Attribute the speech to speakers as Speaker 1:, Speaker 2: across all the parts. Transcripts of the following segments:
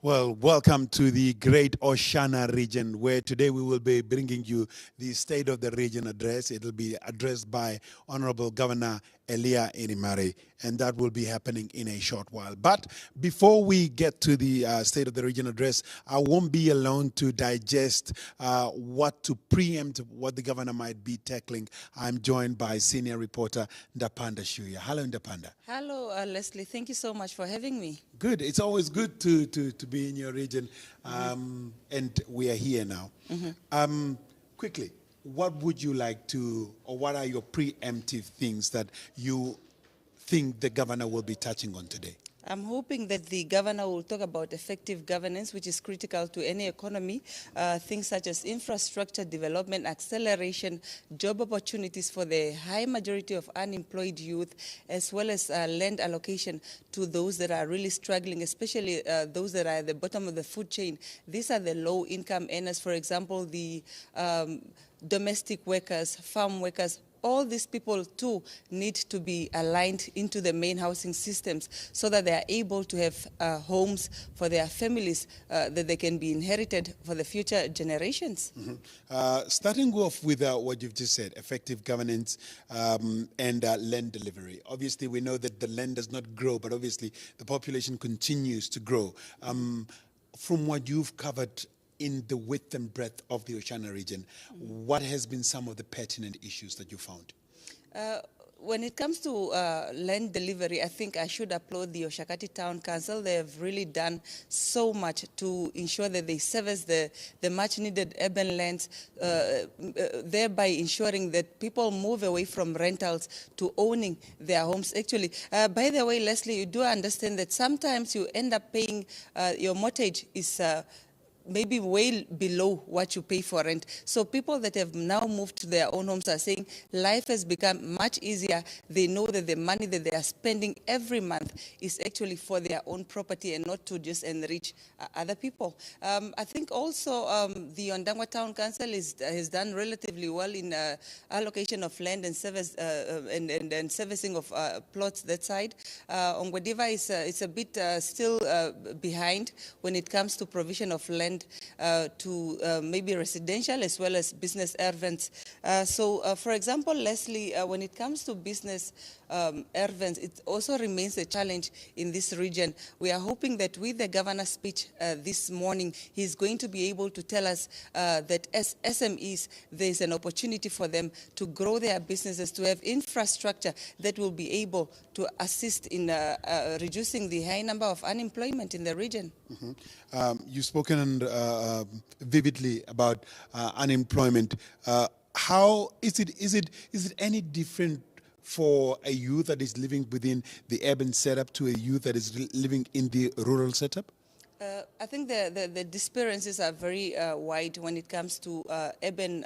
Speaker 1: Well, welcome to the great Oshana region, where today we will be bringing you the State of the Region address. It will be addressed by Honorable Governor Elia Inimari, and that will be happening in a short while. But before we get to the State of the Region address, I won't be alone to digest what to preempt what the governor might be tackling. I'm joined by senior reporter Ndapanda Shuya. Hello, Ndapanda.
Speaker 2: Hello, Leslie. Thank you so much for having me.
Speaker 1: Good. It's always good to be in your region, and we are here now. Quickly, what would you like to, or what are your preemptive things that you think the governor will be touching on today?
Speaker 2: I'm hoping that the governor will talk about effective governance, which is critical to any economy. Things such as infrastructure development, acceleration, job opportunities for the high majority of unemployed youth, as well as land allocation to those that are really struggling, especially those that are at the bottom of the food chain. These are the low-income earners, for example, the domestic workers, farm workers. All these people too need to be aligned into the main housing systems so that they are able to have homes for their families that they can be inherited for the future generations.
Speaker 1: Starting off with what you've just said, effective governance and land delivery. Obviously, we know that the land does not grow, but obviously the population continues to grow. From what you've covered in the width and breadth of the Oshana region, what has been some of the pertinent issues that you found?
Speaker 2: When it comes to land delivery, I think I should applaud the Oshakati Town Council. They have really done so much to ensure that they service the much-needed urban lands, thereby ensuring that people move away from rentals to owning their homes. Actually, by the way, Leslie, you do understand that sometimes you end up paying, your mortgage is maybe way below what you pay for rent. So people that have now moved to their own homes are saying life has become much easier. They know that the money that they are spending every month is actually for their own property and not to just enrich other people. I think also the Ondangwa Town Council has done relatively well in allocation of land and service and servicing of plots that side. Ongwediva is a bit still behind when it comes to provision of land to maybe residential as well as business urban. For example, Leslie, when it comes to business urban, it also remains a challenge in this region. We are hoping that with the governor's speech this morning, he's going to be able to tell us that as SMEs, there's an opportunity for them to grow their businesses, to have infrastructure that will be able to assist in reducing the high number of unemployment in the region.
Speaker 1: You've spoken vividly about unemployment. How is it any different for a youth that is living within the urban setup to a youth that is living in the rural setup?
Speaker 2: I think the disparities are very wide when it comes to urban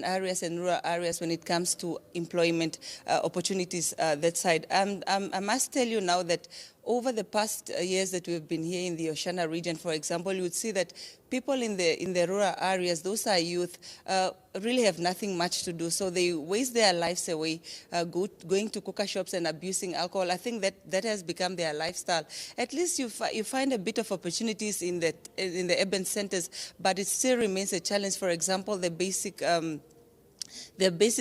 Speaker 2: areas and rural areas when it comes to employment opportunities that side. I must tell you now that over the past years that we've been here in the Oshana region, for example, you would see that people in the rural areas, those are youth, really have nothing much to do. So they waste their lives away, going to coca shops and abusing alcohol. I think that has become their lifestyle. At least you find a bit of opportunities in the urban centers, but it still remains a challenge. For example, the basic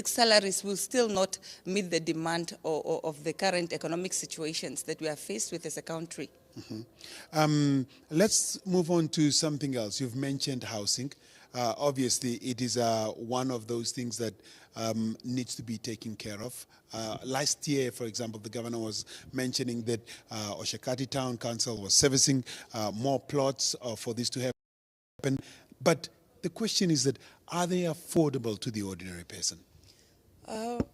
Speaker 2: salaries will still not meet the demand of the current economic situations that we are faced with as a country.
Speaker 1: Let's move on to something else. You've mentioned housing. Obviously, it is one of those things that needs to be taken care of. Last year, for example, the governor was mentioning that Oshakati Town Council was servicing more plots for this to happen. But the question is that, are they affordable to the ordinary person?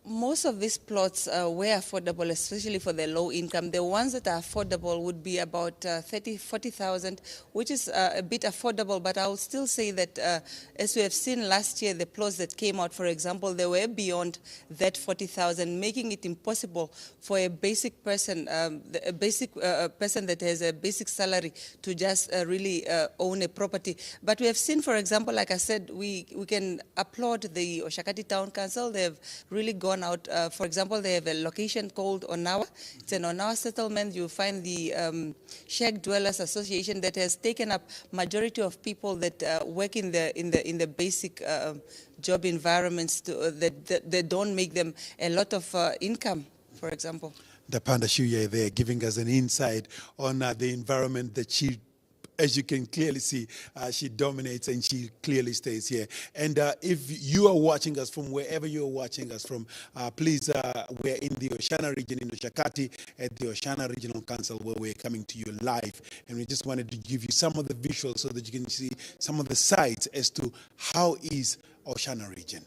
Speaker 2: Most of these plots were affordable, especially for the low income. The ones that are affordable would be about 40,000, which is a bit affordable, but I will still say that as we have seen last year, the plots that came out, for example, they were beyond that 40,000, making it impossible for a basic person, a basic person that has a basic salary to just really own a property. But we have seen, for example, like I said, we can applaud the Oshakati Town Council. They have really gone out. For example, they have a location called Onawa. It's an Onawa settlement. You find the Shack Dwellers Association that has taken up majority of people that work in the basic job environments that don't make them a lot of income, for example.
Speaker 1: Dapanda Shuye there giving us an insight on the environment that she, as you can clearly see, she dominates and she clearly stays here. And if you are watching us from wherever you're watching us from, please, we're in the Oshana region in Oshakati at the Oshana Regional Council where we're coming to you live. And we just wanted to give you some of the visuals so that you can see some of the sights as to how is Oshana region.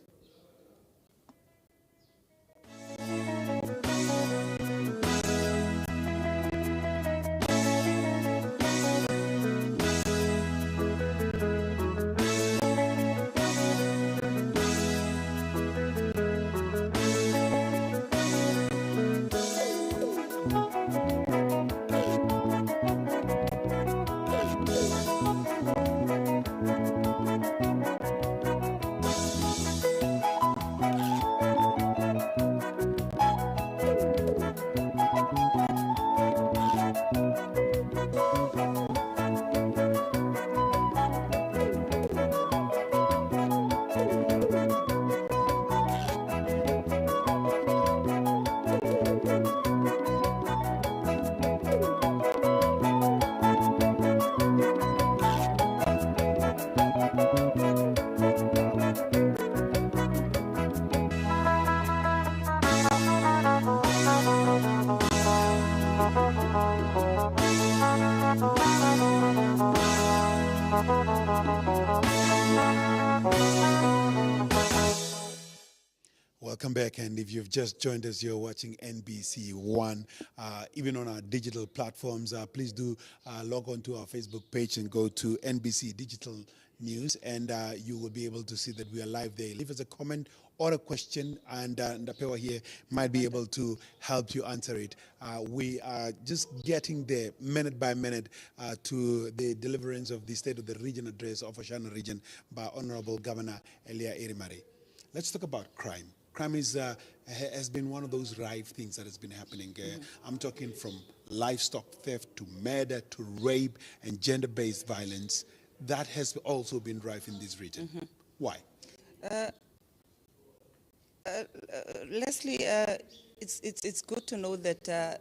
Speaker 1: Welcome back, and if you've just joined us, you're watching NBC One. Even on our digital platforms, please do log on to our Facebook page and go to NBC Digital News, and you will be able to see that we are live there. Leave us a comment or a question, and Ndapewa here might be able to help you answer it. We are just getting there minute by minute to the deliverance of the State of the Region address of Oshana region by Honorable Governor Elia Irimari. Let's talk about crime. Crime has been one of those rife things that has been happening. I'm talking from livestock theft to murder to rape and gender-based violence. That has also been rife in this region. Why?
Speaker 2: Leslie, it's good to know that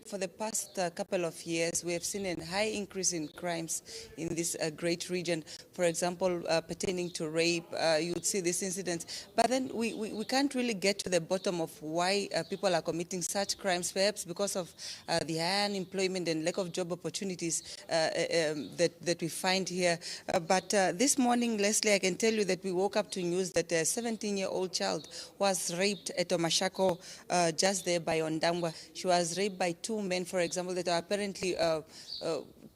Speaker 2: for the past couple of years, we have seen a high increase in crimes in this great region. For example, pertaining to rape, you would see these incidents. But then we can't really get to the bottom of why people are committing such crimes, perhaps because of the high unemployment and lack of job opportunities that we find here. But this morning, Leslie, I can tell you that we woke up to news that a 17-year-old child was raped at Omashako, just there by Ondangwa. She was raped by two men, for example, that are apparently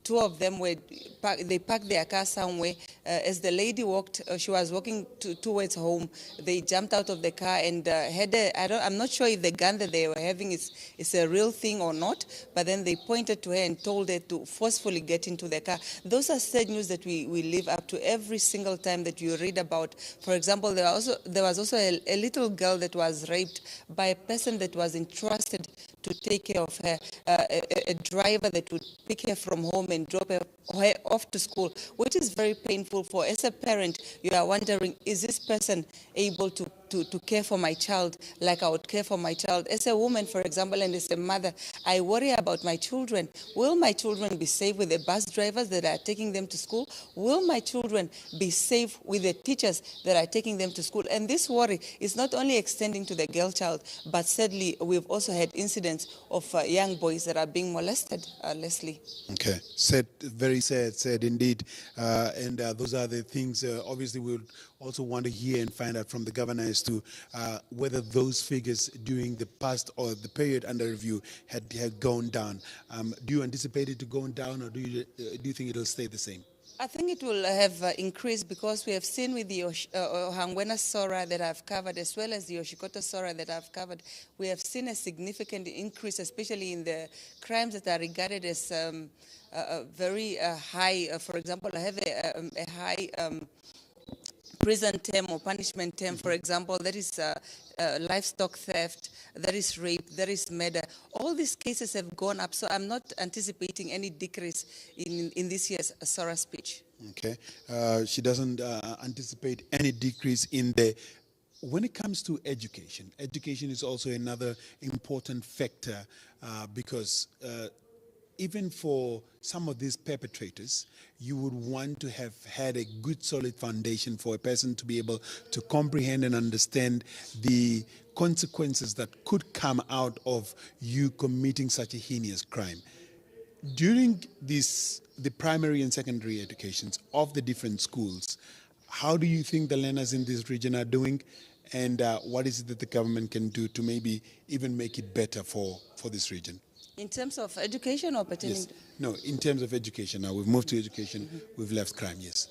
Speaker 2: two of them they parked their car somewhere. As the lady walked, she was walking towards home. They jumped out of the car and I'm not sure if the gun that they were having is a real thing or not, but then they pointed to her and told her to forcefully get into the car. Those are sad news that we live up to every single time that you read about. For example, there was also a little girl that was raped by a person that was entrusted to take care of her, a driver that would pick her from home and drop her off to school, which is very painful for. As a parent, you are wondering, is this person able to care for my child like I would care for my child? As a woman, for example, and as a mother, I worry about my children. Will my children be safe with the bus drivers that are taking them to school? Will my children be safe with the teachers that are taking them to school? And this worry is not only extending to the girl child, but sadly, we've also had incidents of young boys that are being molested, Leslie.
Speaker 1: Okay, sad, very sad indeed. And those are the things, obviously, we would also want to hear and find out from the governor as to whether those figures during the past or the period under review had gone down. Do you anticipate it to go down, or do you think it'll stay the same?
Speaker 2: I think it will have increased because we have seen with the Hangwena Sora that I've covered, as well as the Oshikoto Sora that I've covered, we have seen a significant increase, especially in the crimes that are regarded as very high. For example, I have a high prison term or punishment term, for example, that is livestock theft, that is rape, that is murder. All these cases have gone up, so I'm not anticipating any decrease in this year's SORA speech.
Speaker 1: Okay. She doesn't anticipate any decrease in the. When it comes to education, education is also another important factor because even for some of these perpetrators, you would want to have had a good solid foundation for a person to be able to comprehend and understand the consequences that could come out of you committing such a heinous crime. During the primary and secondary educations of the different schools, how do you think the learners in this region are doing, and what is it that the government can do to maybe even make it better for this region?
Speaker 2: In terms of education or pertaining?
Speaker 1: Yes. No, in terms of education. Now we've moved to education, we've left crime, yes.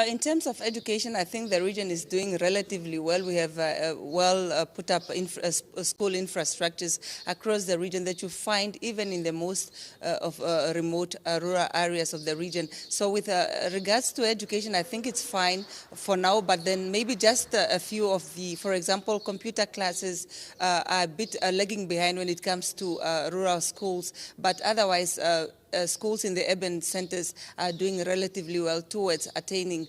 Speaker 2: In terms of education, I think the region is doing relatively well. We have well put up school infrastructures across the region that you find even in the most of remote rural areas of the region. So with regards to education, I think it's fine for now, but then maybe just a few of the, for example, computer classes are a bit lagging behind when it comes to rural schools, but otherwise schools in the urban centers are doing relatively well towards attaining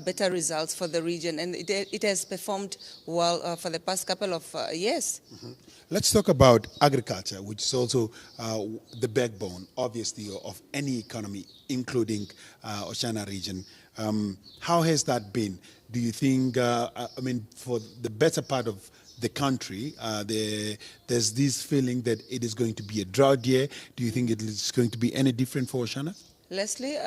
Speaker 2: better results for the region, and it has performed well for the past couple of years.
Speaker 1: Mm-hmm. Let's talk about agriculture, which is also the backbone, obviously, of any economy, including Oshana region. How has that been? Do you think, for the better part of the country, there's this feeling that it is going to be a drought year? Do you think it is going to be any different for Oshana?
Speaker 2: Leslie,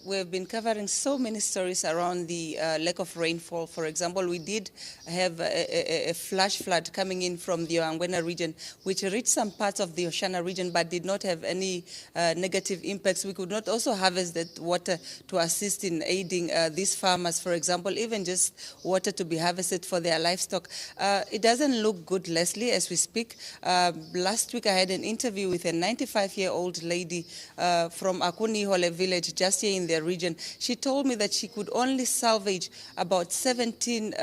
Speaker 2: we've been covering so many stories around the lack of rainfall. For example, we did have a flash flood coming in from the Angwena region, which reached some parts of the Oshana region, but did not have any negative impacts. We could not also harvest that water to assist in aiding these farmers, for example, even just water to be harvested for their livestock. It doesn't look good, Leslie, as we speak. Last week, I had an interview with a 95-year-old lady from Akunihole village just here in their region. She told me that she could only salvage about 17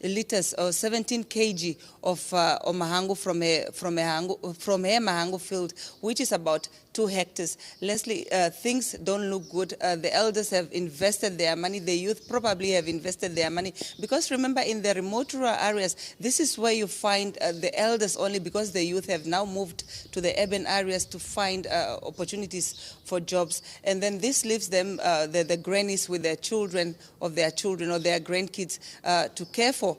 Speaker 2: liters or 17 kg of mahangu from her mahangu field, which is about 2 hectares. Leslie, things don't look good. The elders have invested their money. The youth probably have invested their money. Because remember, in the remote rural areas, this is where you find the elders only, because the youth have now moved to the urban areas to find opportunities for jobs. And then this leaves them, the grannies, with their children or their grandkids to care for.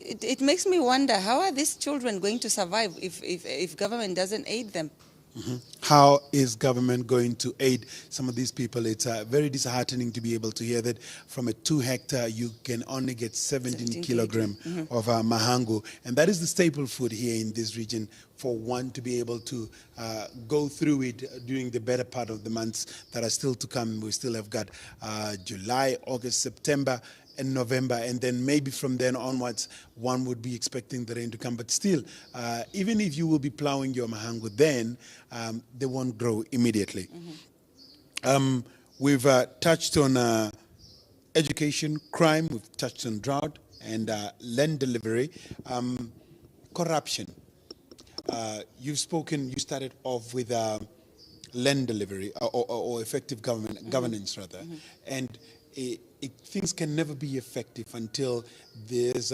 Speaker 2: It makes me wonder, how are these children going to survive if government doesn't aid them?
Speaker 1: Mm-hmm. How is government going to aid some of these people? It's very disheartening to be able to hear that from a 2 hectare you can only get 17 kilogram of mahangu, and that is the staple food here in this region for one to be able to go through it during the better part of the months that are still to come. We still have got July, August, September, and November, and then maybe from then onwards one would be expecting the rain to come. But still, even if you will be plowing your mahangu, then they won't grow immediately. We've touched on education, crime, we've touched on drought and land delivery. Corruption. You started off with land delivery or effective governance rather, and things can never be effective until there's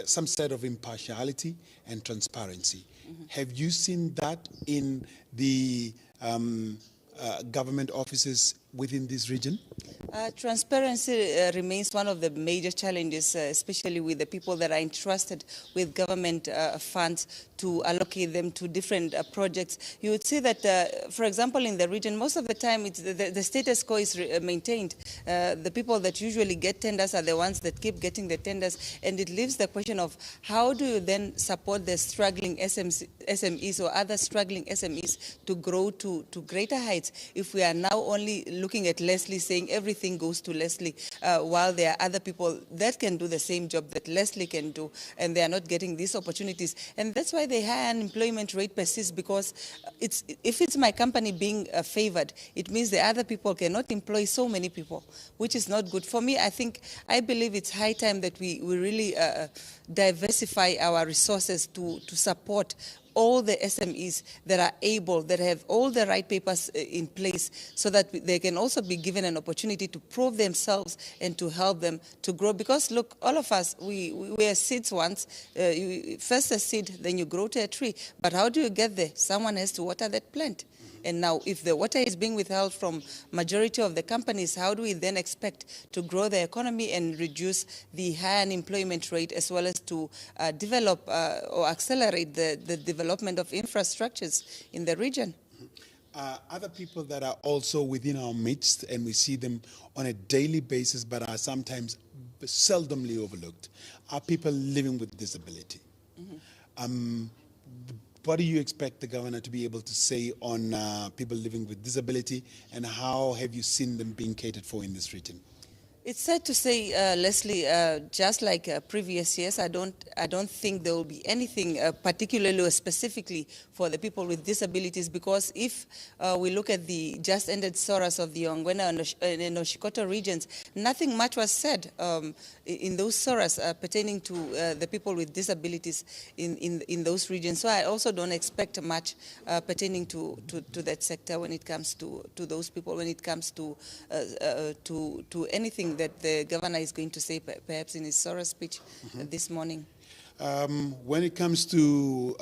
Speaker 1: some set of impartiality and transparency. Have you seen that in the government offices within this region?
Speaker 2: Transparency remains one of the major challenges, especially with the people that are entrusted with government funds to allocate them to different projects. You would see that, for example, in the region, most of the time the status quo is maintained. The people that usually get tenders are the ones that keep getting the tenders, and it leaves the question of how do you then support the struggling SMEs or other struggling SMEs to grow to greater heights if we are now only looking at Leslie, saying everything goes to Leslie, while there are other people that can do the same job that Leslie can do, and they are not getting these opportunities. And that's why the high unemployment rate persists, because if it's my company being favored, it means the other people cannot employ so many people, which is not good. For me, I believe it's high time that we really diversify our resources to support all the SMEs that are able, that have all the right papers in place, so that they can also be given an opportunity to prove themselves and to help them to grow. Because look, all of us, we were seeds once. First a seed, then you grow to a tree. But how do you get there? Someone has to water that plant. And now, if the water is being withheld from majority of the companies, how do we then expect to grow the economy and reduce the high unemployment rate, as well as to develop or accelerate the development of infrastructures in the region?
Speaker 1: Other people that are also within our midst, and we see them on a daily basis, but are sometimes seldomly overlooked, are people living with disability. What do you expect the governor to be able to say on people living with disability, and how have you seen them being catered for in this region?
Speaker 2: It's sad to say, Leslie, just like previous years, I don't think there will be anything particularly or specifically for the people with disabilities, because if we look at the just ended SORAS of the Ongwena and Oshikoto regions, nothing much was said in those SORAS pertaining to the people with disabilities in those regions. So I also don't expect much pertaining to that sector when it comes to those people, when it comes to anything that the governor is going to say perhaps in his SORA speech this morning.
Speaker 1: When it comes to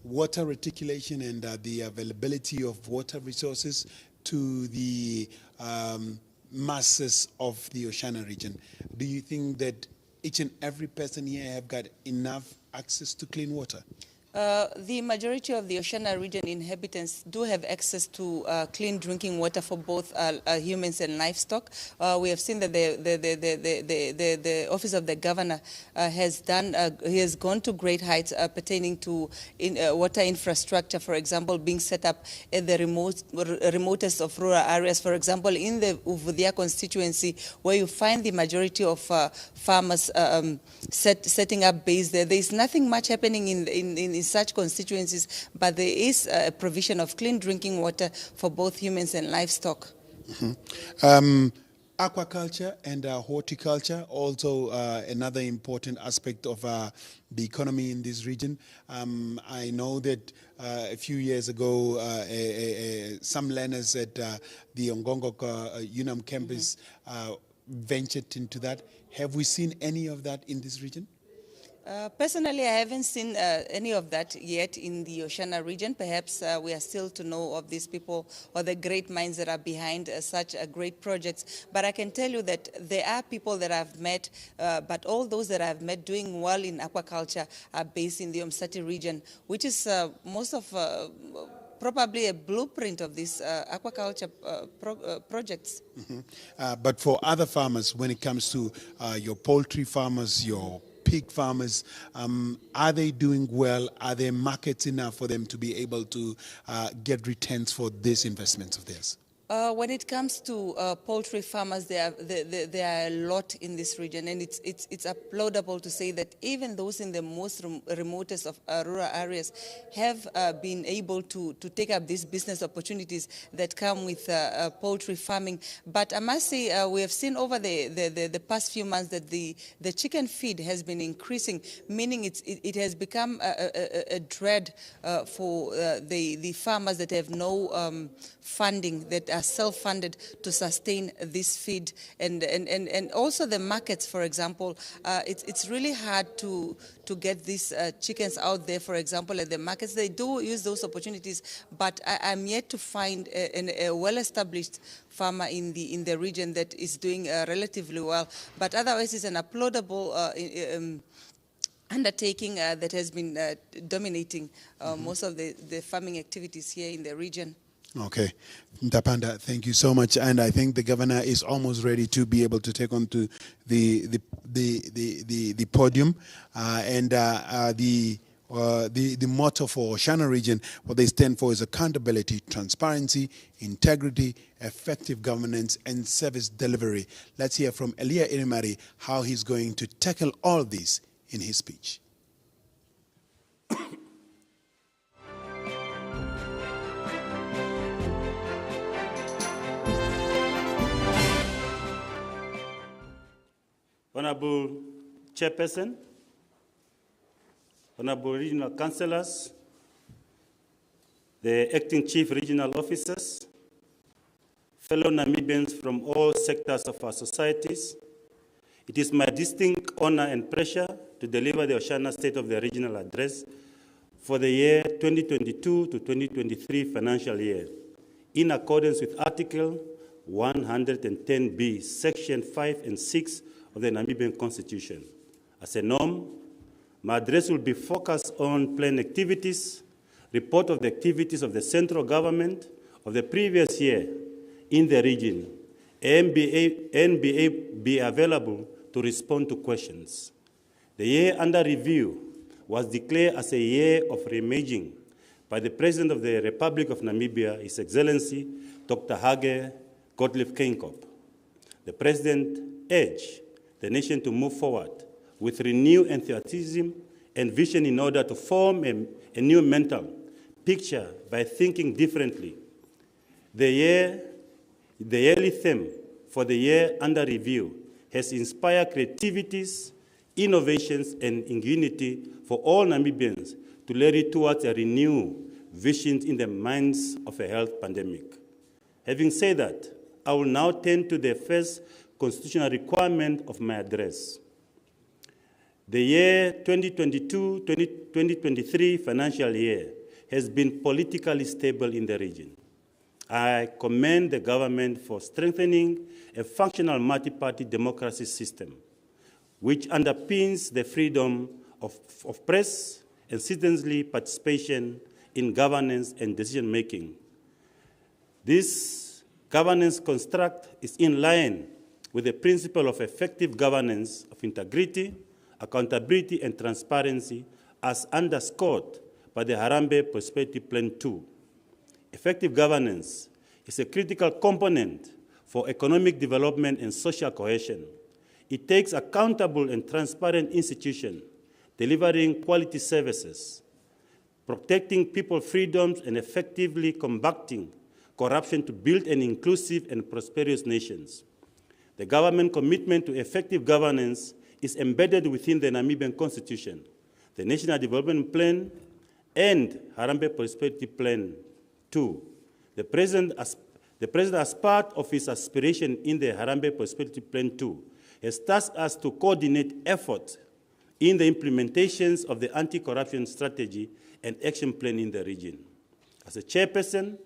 Speaker 1: water reticulation and the availability of water resources to the masses of the Oshana region, do you think that each and every person here have got enough access to clean water?
Speaker 2: The majority of the Oshana region inhabitants do have access to clean drinking water for both humans and livestock. We have seen that the office of the governor has gone to great heights pertaining to water infrastructure, for example, being set up at the remotest of rural areas. For example, in the Uvudia constituency, where you find the majority of farmers setting up base there, there is nothing much happening in such constituencies, but there is a provision of clean drinking water for both humans and livestock.
Speaker 1: Aquaculture and horticulture, also another important aspect of the economy in this region. I know that a few years ago, some learners at the Ongongok UNAM campus ventured into that. Have we seen any of that in this region?
Speaker 2: Personally, I haven't seen any of that yet in the Oshana region. Perhaps we are still to know of these people or the great minds that are behind such great projects. But I can tell you that there are people that I've met, but all those that I've met doing well in aquaculture are based in the Umsati region, which is most of probably a blueprint of these aquaculture projects.
Speaker 1: But for other farmers, when it comes to your poultry farmers, your pig farmers, are they doing well? Are there markets enough for them to be able to get returns for these investments of theirs?
Speaker 2: When it comes to poultry farmers, there are a lot in this region, and it's applaudable to say that even those in the most remotest of rural areas have been able to take up these business opportunities that come with poultry farming. But I must say, we have seen over the past few months that the chicken feed has been increasing, meaning it has become a dread for the farmers that have no funding, that are self-funded to sustain this feed, and also the markets, for example. It's really hard to get these chickens out there, for example, at the markets. They do use those opportunities, but I'm yet to find a well-established farmer in the region that is doing relatively well. But otherwise, it's an applaudable undertaking that has been dominating most of the farming activities here in the region.
Speaker 1: Okay. Ntapanda, thank you so much. And I think the governor is almost ready to be able to take on to the podium. And the the motto for Oshana region, what they stand for is accountability, transparency, integrity, effective governance, and service delivery. Let's hear from Elia Irimari how he's going to tackle all this in his speech.
Speaker 3: Honorable Chairperson, Honorable Regional Councillors, the Acting Chief Regional Officers, fellow Namibians from all sectors of our societies, it is my distinct honor and pleasure to deliver the Oshana State of the Regional Address for the year 2022 to 2023 financial year, in accordance with Article 110B, Section 5 and 6 of the Namibian Constitution. As a norm, my address will be focused on planned activities, report of the activities of the central government of the previous year in the region, and be available to respond to questions. The year under review was declared as a year of reimaging by the President of the Republic of Namibia, His Excellency, Dr. Hage Gottlieb Keinkop. The President urged the nation to move forward with renewed enthusiasm and vision in order to form a new mental picture by thinking differently. The yearly theme for the year under review has inspired creativities, innovations, and ingenuity for all Namibians to lead towards a renewed vision in the minds of a health pandemic. Having said that, I will now turn to the first constitutional requirement of my address. The year 2022-2023 financial year has been politically stable in the region. I commend the government for strengthening a functional multi-party democracy system, which underpins the freedom of press and citizen's participation in governance and decision-making. This governance construct is in line with the principle of effective governance of integrity, accountability, and transparency as underscored by the Harambee Prosperity Plan 2. Effective governance is a critical component for economic development and social cohesion. It takes accountable and transparent institutions, delivering quality services, protecting people's freedoms, and effectively combating corruption to build an inclusive and prosperous nation. The government commitment to effective governance is embedded within the Namibian Constitution, the National Development Plan, and Harambee Prosperity Plan 2. The President, as part of his aspiration in the Harambee Prosperity Plan 2, has tasked us to coordinate efforts in the implementations of the anti-corruption strategy and action plan in the region. As a chairperson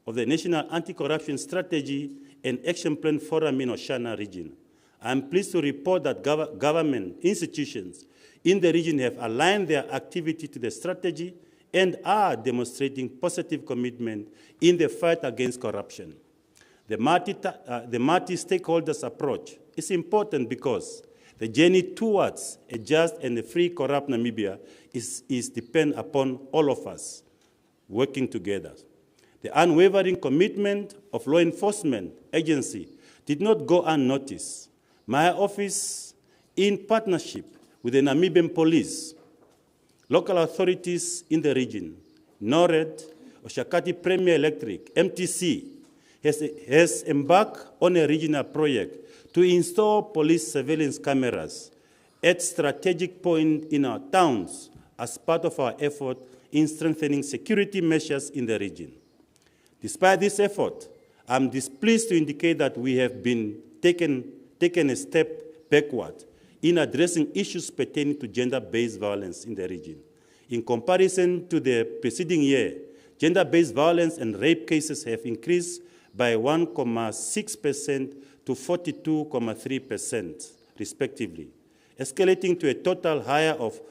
Speaker 3: of the National Anti-Corruption Strategy and Action Plan Forum in Oshana region, I am pleased to report that government institutions in the region have aligned their activity to the strategy and are demonstrating positive commitment in the fight against corruption. The multi-stakeholders approach is important because the journey towards a just and a free corrupt Namibia is dependent upon all of us working together. The unwavering commitment of law enforcement agency did not go unnoticed. My office, in partnership with the Namibian police, local authorities in the region, NORAD, Oshakati Premier Electric, MTC, has embarked on a regional project to install police surveillance cameras at strategic points in our towns as part of our effort in strengthening security measures in the region. Despite this effort, I'm displeased to indicate that we have been taken a step backward in addressing issues pertaining to gender-based violence in the region. In comparison to the preceding year, gender-based violence and rape cases have increased by 1.6% to 42.3%, respectively, escalating to a total higher of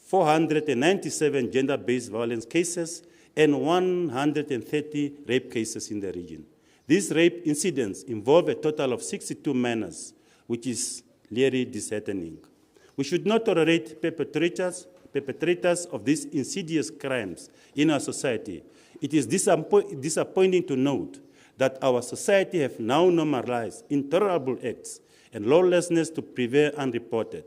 Speaker 3: 497 gender-based violence cases and 130 rape cases in the region. These rape incidents involve a total of 62 minors, which is clearly disheartening. We should not tolerate perpetrators perpetrators of these insidious crimes in our society, it is disappointing to note that our society have now normalized intolerable acts and lawlessness to prevail unreported,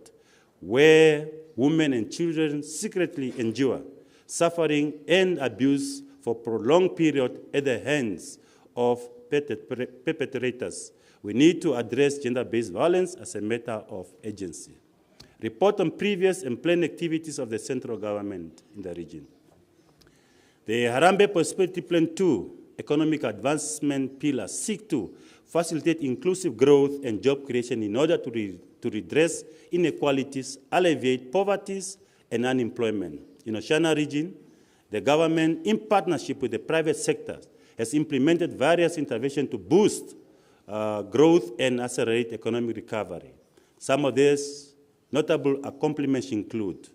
Speaker 3: where women and children secretly endure suffering and abuse for prolonged period at the hands of perpetrators. We need to address gender-based violence as a matter of urgency. Report on previous and planned activities of the central government in the region. The Harambee Prosperity Plan 2 economic advancement pillars seek to facilitate inclusive growth and job creation in order to redress inequalities, alleviate poverty and unemployment. In Oshana region, the government, in partnership with the private sector, has implemented various interventions to boost growth and accelerate economic recovery. Some of these notable accomplishments include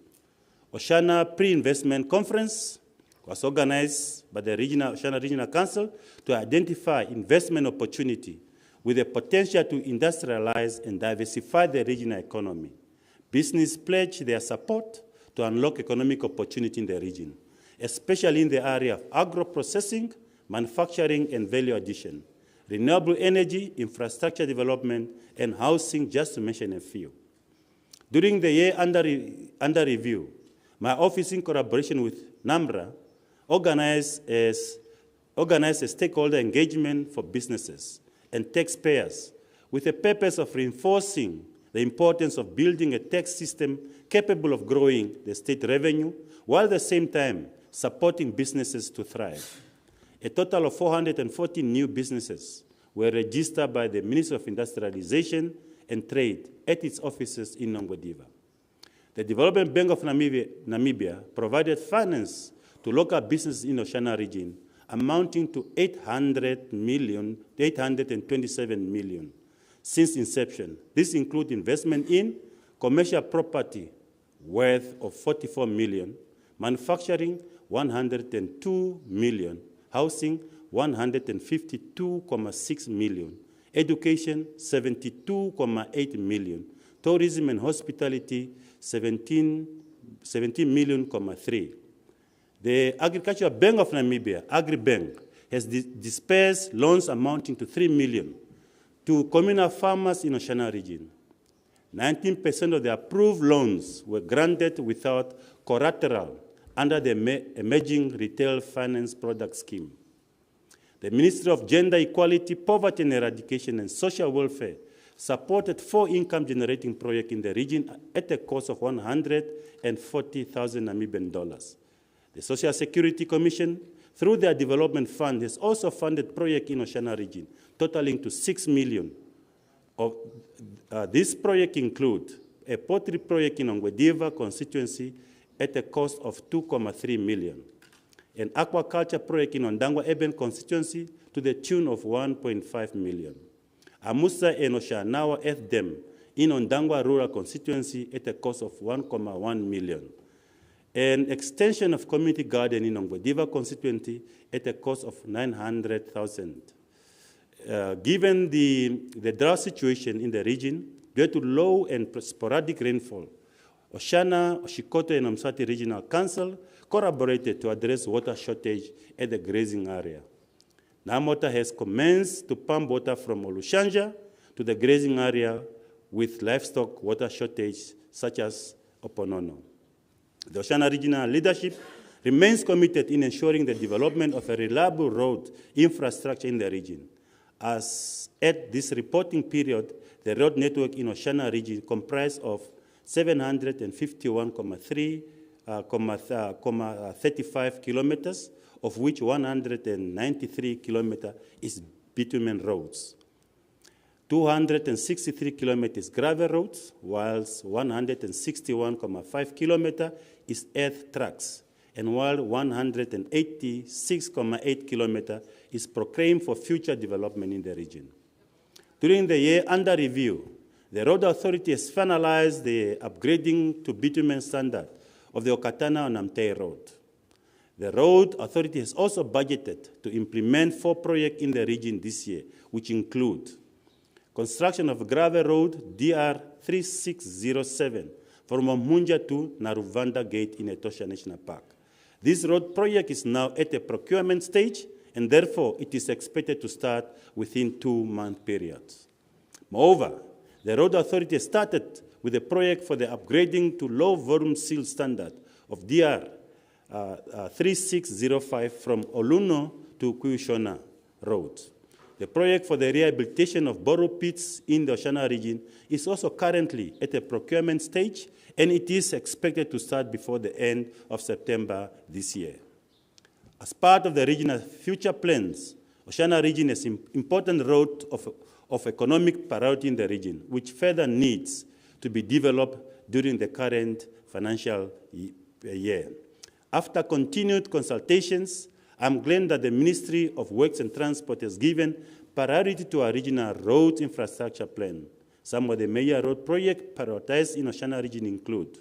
Speaker 3: Oshana Pre-Investment Conference was organized by the Oshana Regional Council to identify investment opportunity with the potential to industrialize and diversify the regional economy. Business pledged their support to unlock economic opportunity in the region, especially in the area of agro-processing, manufacturing, and value addition, renewable energy, infrastructure development, and housing, just to mention a few. During the year under review, my office, in collaboration with NAMRA, organized a stakeholder engagement for businesses and taxpayers with the purpose of reinforcing the importance of building a tax system capable of growing the state revenue, while at the same time supporting businesses to thrive. A total of 440 new businesses were registered by the Ministry of Industrialization and Trade at its offices in Nongwediva. The Development Bank of Namibia provided finance to local businesses in the Oshana region, amounting to 827 million since inception. This includes investment in commercial property worth of 44 million, manufacturing 102 million, housing 152.6 million, education 72.8 million, tourism and hospitality 17 million,3. The Agricultural Bank of Namibia, AgriBank, has dispersed loans amounting to 3 million to communal farmers in Oshana region. 19% of the approved loans were granted without collateral under the Emerging Retail Finance Product Scheme. The Ministry of Gender Equality, Poverty and Eradication and Social Welfare supported 4 income-generating projects in the region at a cost of 140,000 Namibian dollars. The Social Security Commission, through their development fund, has also funded projects in Oshana region, totaling to 6 million. This project include a pottery project in Nongwediva constituency at a cost of 2.3 million, an aquaculture project in Ondangwa urban constituency to the tune of 1.5 million, a Musa and Oshanawa Earth Dam in Ondangwa rural constituency at a cost of 1.1 million, an extension of community garden in Nongwediva constituency at a cost of 900,000. Given the drought situation in the region, due to low and sporadic rainfall, Oshana, Oshikoto, and Mswati Regional Council collaborated to address water shortage at the grazing area. Namota has commenced to pump water from Olushanja to the grazing area with livestock water shortage such as Oponono. The Oshana regional leadership remains committed in ensuring the development of a reliable road infrastructure in the region. As at this reporting period, the road network in Oshana region comprised of 751.35 kilometers, of which 193 kilometers is bitumen roads. 263 kilometers gravel roads, whilst 161.5 kilometers is earth tracks, and while 186.8 kilometers is proclaimed for future development in the region. During the year under review, the Road Authority has finalized the upgrading to bitumen standard of the Okatana-Namtei Road. The Road Authority has also budgeted to implement 4 projects in the region this year, which include construction of gravel road DR 3607 from Omunja to Naruvanda Gate in Etosha National Park. This road project is now at a procurement stage, and therefore it is expected to start within 2-month periods. Moreover, the Road Authority started with a project for the upgrading to low-volume seal standard of DR 3605 from Oluno to Oshana Road. The project for the rehabilitation of borrow pits in the Oshana region is also currently at a procurement stage, and it is expected to start before the end of September this year. As part of the regional future plans, Oshana region is an important road of economic priority in the region, which further needs to be developed during the current financial year. After continued consultations, I'm glad that the Ministry of Works and Transport has given priority to our regional road infrastructure plan. Some of the major road projects prioritized in Oshana region include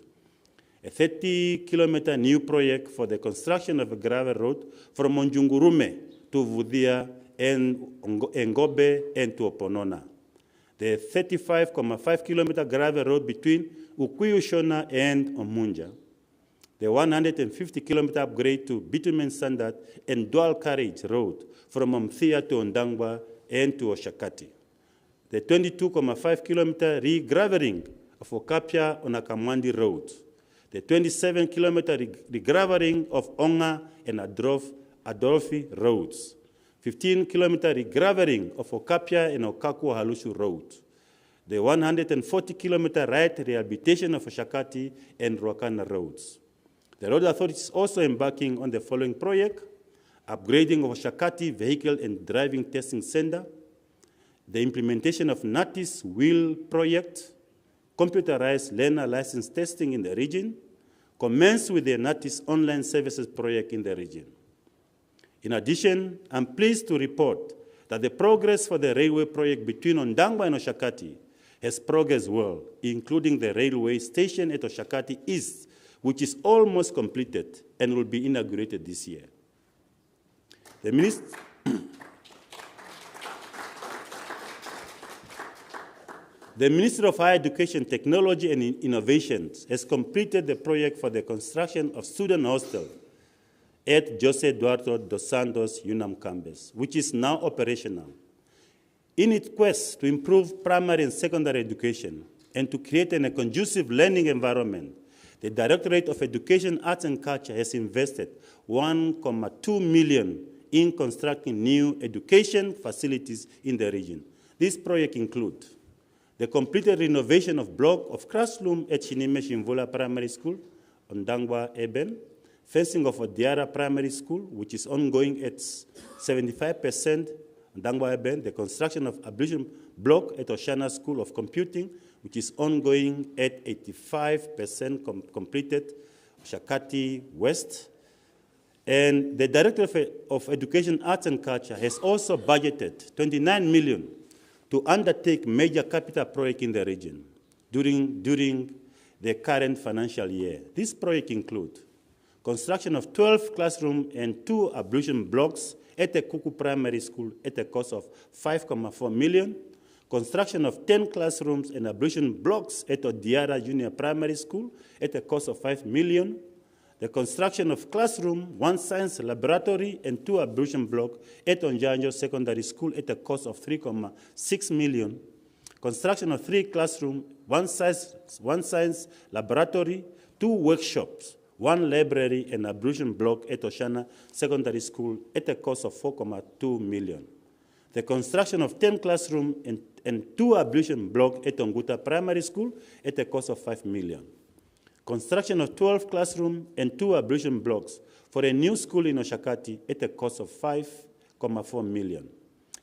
Speaker 3: a 30-kilometer new project for the construction of a gravel road from Monjungurume to Vudia and Ngobe and to Oponona. The 35.5-kilometer gravel road between Oshana and Omunja. The 150-kilometer upgrade to bitumen standard and dual carriage road from Omthia to Ondangwa and to Oshakati. The 22.5-kilometer regraveling of Okapia on Akamwandi Road. The 27-kilometer regraveling of Onga and Adolfi roads. 15-kilometer regraveling of Okapia and Okaku Halushu Road. The 140-kilometer right rehabilitation of Oshakati and Ruakana roads. The Road Authority is also embarking on the following project: upgrading of Oshakati Vehicle and Driving Testing Center, the implementation of NATIS Wheel project, computerized learner license testing in the region, commence with the NATIS online services project in the region. In addition, I'm pleased to report that the progress for the railway project between Ondangwa and Oshakati has progressed well, including the railway station at Oshakati East, which is almost completed and will be inaugurated this year. The Ministry of Higher Education, Technology and Innovations has completed the project for the construction of student hostel at Jose Eduardo dos Santos UNAM campus, which is now operational. In its quest to improve primary and secondary education and to create a conducive learning environment, the Directorate of Education, Arts and Culture has invested $1.2 million in constructing new education facilities in the region. This project includes the completed renovation of block of classroom at Shinime Shimvula Primary School, Ondangwa Eben, fencing of Odiara Primary School, which is ongoing at 75%, Ondangwa Eben, the construction of ablution block at Oshana School of Computing, which is ongoing at 85% completed, Shakati West. And the Director of Education, Arts and Culture has also budgeted $29 million to undertake major capital projects in the region during the current financial year. This project includes construction of 12 classrooms and 2 ablution blocks at the Kuku Primary School at a cost of $5.4 million, construction of 10 classrooms and ablution blocks at Odiara Junior Primary School at a cost of $5 million, the construction of classroom, 1 science laboratory, and 2 ablution blocks at Onjanjo Secondary School at a cost of $3.6 million, construction of 3 classrooms, 1 science laboratory, 2 workshops, 1 library, and ablution block at Oshana Secondary School at a cost of $4.2 million. The construction of 10 classrooms and 2 ablution blocks at Onguta Primary School at a cost of $5 million. Construction of 12 classrooms and 2 ablution blocks for a new school in Oshakati at a cost of $5.4 million.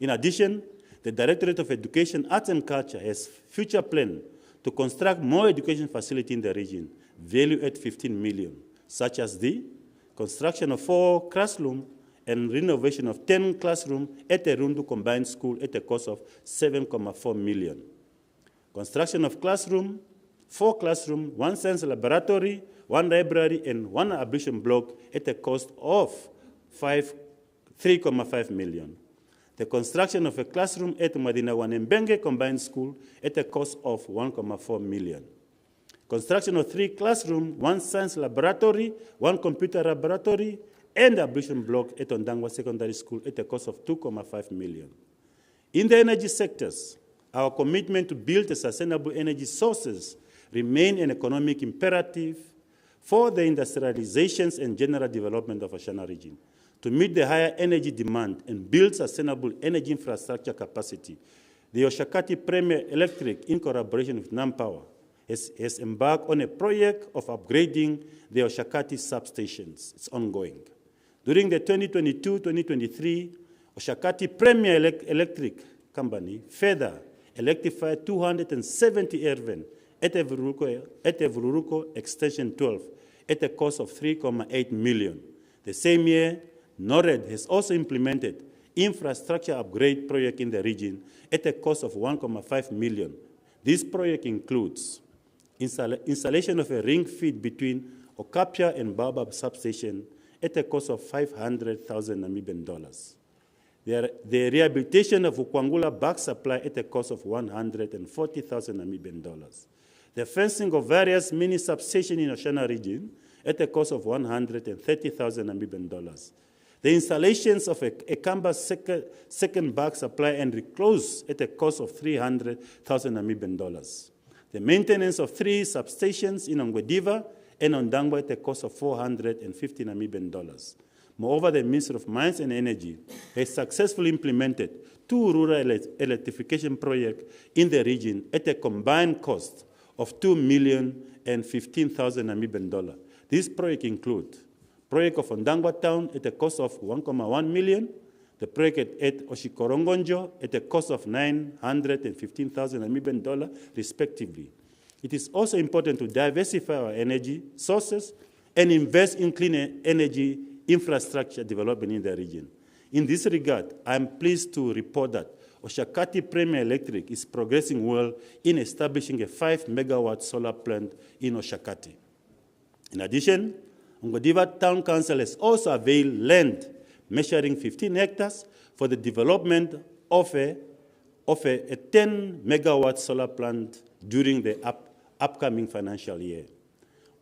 Speaker 3: In addition, the Directorate of Education, Arts and Culture has future plans to construct more education facilities in the region, valued at $15 million, such as the construction of 4 classrooms and renovation of 10 classrooms at the Rundu Combined School at a cost of $7.4 million. Construction of 4 classrooms, 1 science laboratory, 1 library, and 1 ablution block at a cost of $3.5 million. The construction of a classroom at Madina Wanembenge Combined School at a cost of $1.4 million. construction of 3 classrooms, 1 science laboratory, 1 computer laboratory, and ablution block at Ondangwa Secondary School at a cost of 2.5 million. In the energy sectors, our commitment to build sustainable energy sources remain an economic imperative for the industrializations and general development of Oshana region. To meet the higher energy demand and build sustainable energy infrastructure capacity, the Oshakati Premier Electric, in collaboration with NamPower, has embarked on a project of upgrading the Oshakati substations. It's ongoing. During the 2022-2023, Oshakati Premier Electric Company further electrified 270 airven at Evururuko Extension 12 at a cost of 3.8 million. The same year, NORAD has also implemented infrastructure upgrade project in the region at a cost of 1.5 million. This project includes installation of a ring feed between Okapia and Baobab substation at a cost of 500,000 Namibian dollars. The rehabilitation of Ukwangula back supply at a cost of 140,000 Namibian dollars. The fencing of various mini substations in Oshana region at a cost of 130,000 Namibian dollars. The installations of a Kamba second back supply and reclose at a cost of 300,000 Namibian dollars. The maintenance of 3 substations in Ongwediva and Ondangwa at a cost of 450 Namibian dollars. Moreover, the Ministry of Mines and Energy has successfully implemented 2 rural electrification projects in the region at a combined cost of 2,015,000 Namibian dollars. This project includes project of Ondangwa Town at a cost of 1.1 million, the project at Oshikorongonjo at a cost of 915,000 Namibian dollars, respectively. It is also important to diversify our energy sources and invest in clean energy infrastructure development in the region. In this regard, I am pleased to report that Oshakati Premier Electric is progressing well in establishing a 5-megawatt solar plant in Oshakati. In addition, Ongwediva Town Council has also availed land measuring 15 hectares for the development of a 10-megawatt solar plant during the upcoming financial year.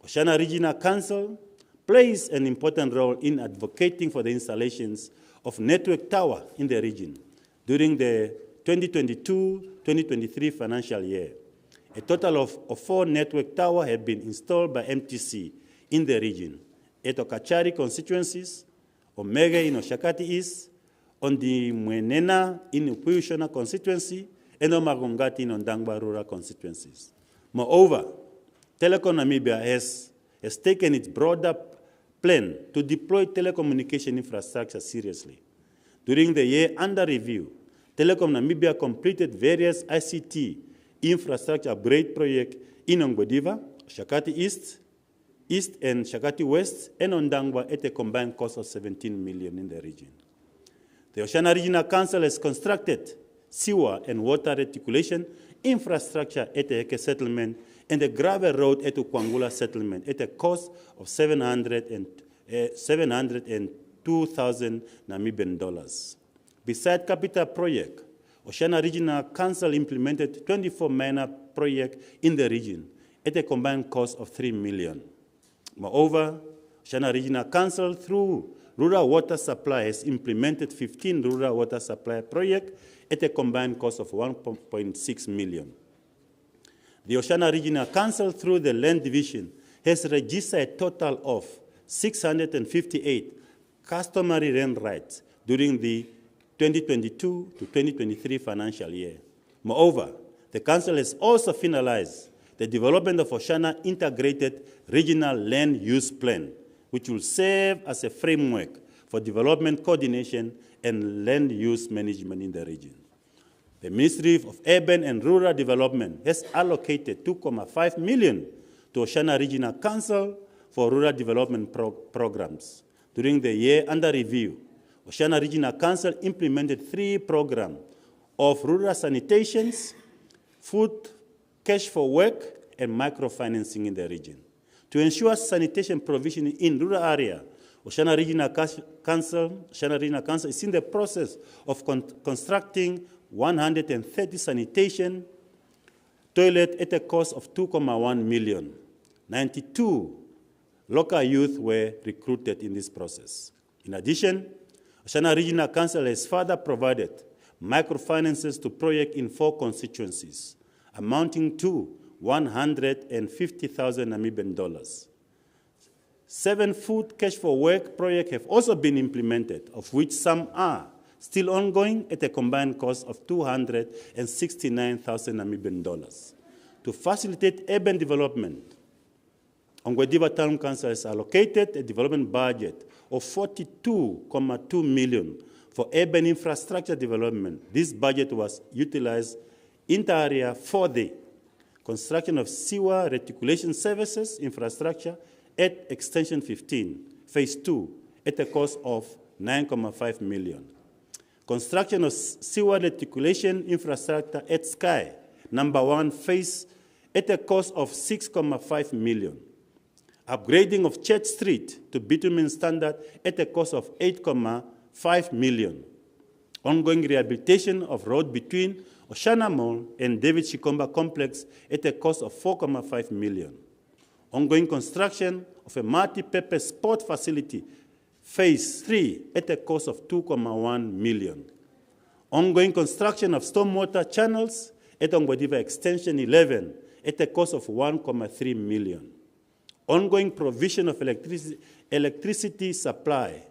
Speaker 3: Oshana Regional Council plays an important role in advocating for the installations of network tower in the region during the 2022-2023 financial year. A total of 4 network towers have been installed by MTC in the region, at Okachari constituencies, Omega in Oshakati East, on the Mwenena in Upuyushona constituency, and Omagongati in Ondangwa rural constituencies. Moreover, Telecom Namibia has taken its broader plan to deploy telecommunication infrastructure seriously. During the year under review, Telecom Namibia completed various ICT infrastructure upgrade projects in Ongwediva, Oshakati East and Shakati West, and Ondangwa at a combined cost of 17 million in the region. The Oshana Regional Council has constructed sewer and water reticulation infrastructure at the Heke settlement and the gravel road at Ukwangula settlement at a cost of 702,000 Namibian dollars. Besides capital project, Oshana Regional Council implemented 24 minor projects in the region at a combined cost of 3 million. Moreover, Oshana Regional Council, through rural water supply, has implemented 15 rural water supply projects at a combined cost of 1.6 million. The Oshana Regional Council, through the Land Division, has registered a total of 658 customary land rights during the 2022 to 2023 financial year. Moreover, the Council has also finalized the development of Oshana Integrated Regional Land Use Plan, which will serve as a framework for development coordination and land use management in the region. The Ministry of Urban and Rural Development has allocated 2.5 million to Oshana Regional Council for rural development programs. During the year under review, Oshana Regional Council implemented 3 programs of rural sanitations, food, cash for work, and microfinancing in the region. To ensure sanitation provision in rural area, Oshana Regional Council is in the process of constructing 130 sanitation toilet at a cost of 2.1 million. 92 local youth were recruited in this process. In addition, Oshana Regional Council has further provided microfinances to projects in 4 constituencies, amounting to 150,000 Namibian dollars. 7 food cash for work projects have also been implemented, of which some are still ongoing at a combined cost of 269,000 Namibian dollars. To facilitate urban development, Ongwediva Town Council has allocated a development budget of 42.2 million for urban infrastructure development. This budget was utilized entirely for the construction of sewer reticulation services infrastructure at Extension 15, Phase 2, at a cost of 9.5 million. Construction of sewer reticulation infrastructure at Sky, number 1 phase, at a cost of 6.5 million. Upgrading of Church Street to bitumen standard at a cost of 8.5 million. Ongoing rehabilitation of road between Oshana Mall and David Chikomba Complex at a cost of 4.5 million. Ongoing construction of a multi-purpose sport facility, Phase 3, at a cost of 2.1 million. Ongoing construction of stormwater channels at Ongwediva Extension 11 at a cost of 1.3 million. Ongoing provision of electricity supply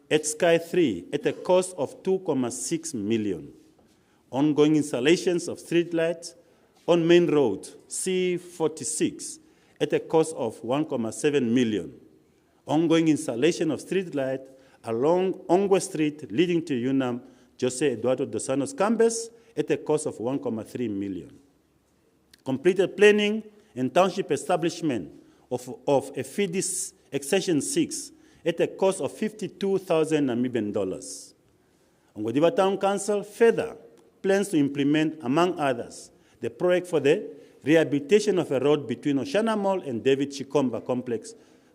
Speaker 3: at Sky 3 at a cost of 2.6 million. Ongoing installations of streetlights on Main Road C46 at a cost of 1.7 million. Ongoing installation of streetlight along Ongwe Street leading to UNAM Jose Eduardo dos Santos Campus at a cost of 1.3 million. Completed planning and township establishment of a FIDIS Extension 6 at a cost of 52,000 Namibian dollars. Ongwediva Town Council further plans to implement, among others, the project for the rehabilitation of a road between Oshana Mall and David Chikomba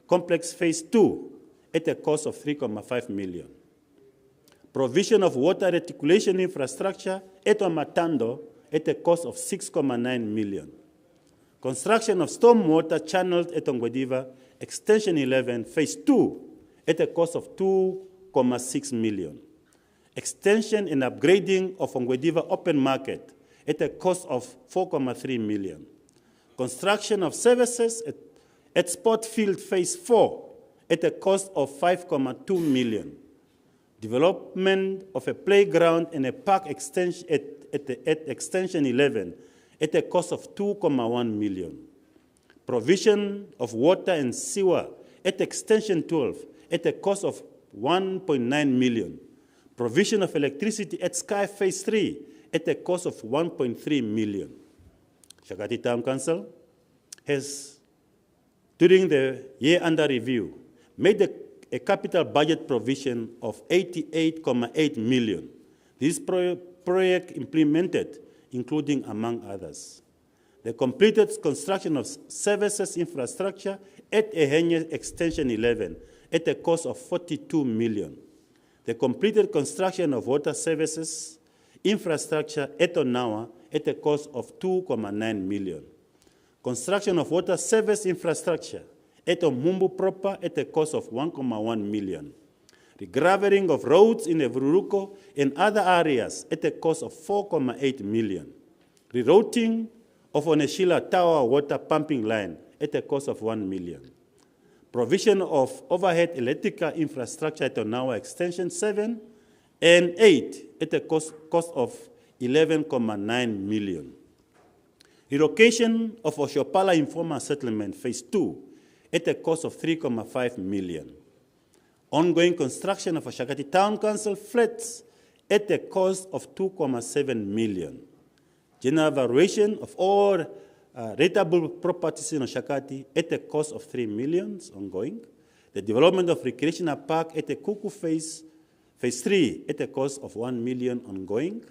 Speaker 3: Complex Phase 2 at a cost of 3.5 million. Provision of water reticulation infrastructure at Omatando at a cost of 6.9 million. Construction of stormwater channels at Ongwediva Extension 11 Phase 2 at a cost of 2.6 million. Extension and upgrading of Ongwediva Open Market at a cost of 4.3 million. Construction of services at Sport Field Phase 4 at a cost of 5.2 million. Development of a playground and a park extension at Extension 11 at a cost of 2.1 million. Provision of water and sewer at Extension 12 at a cost of 1.9 million. Provision of electricity at Sky Phase 3 at a cost of 1.3 million. Shakati Town Council has, during the year under review, made a capital budget provision of 88.8 million. This project implemented, including, among others, the completed construction of services infrastructure at Ehenya Extension 11 at a cost of 42 million. The completed construction of water services infrastructure at Onawa at a cost of 2.9 million. Construction of water service infrastructure at Omumbu proper at a cost of 1.1 million. Regraveling of roads in Evuruko and other areas at a cost of 4.8 million. Rerouting of Oneshila Tower water pumping line at a cost of 1 million. Provision of overhead electrical infrastructure at Onawa Extension 7 and 8 at a cost of 11.9 million. Relocation of Oshopala Informal Settlement Phase 2 at a cost of 3.5 million. Ongoing construction of Oshakati Town Council flats at a cost of 2.7 million. General valuation of all rateable properties in Oshakati at a cost of 3 million ongoing. The development of recreational park at a Kuku Phase 3 at a cost of 1 million ongoing.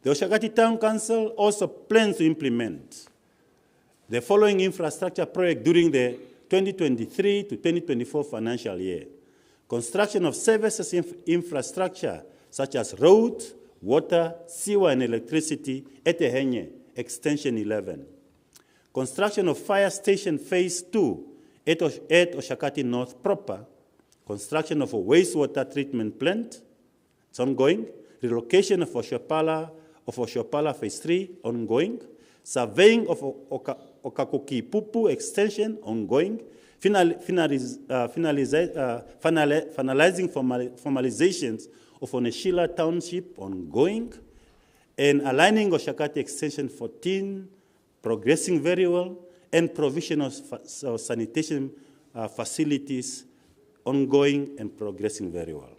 Speaker 3: The Oshakati Town Council also plans to implement the following infrastructure project during the 2023 to 2024 financial year. Construction of services infrastructure such as roads, water, sewer, and electricity at Ehenya Extension 11. Construction of Fire Station Phase 2 at Oshakati North proper. Construction of a wastewater treatment plant, it's ongoing. Relocation of Oshapala Phase 3, ongoing. Surveying of Okakoki Pupu Extension, ongoing. Finalizing formalizations of Oneshila Township, ongoing. And aligning Oshakati Extension 14, progressing very well. And provision of sanitation facilities, ongoing and progressing very well.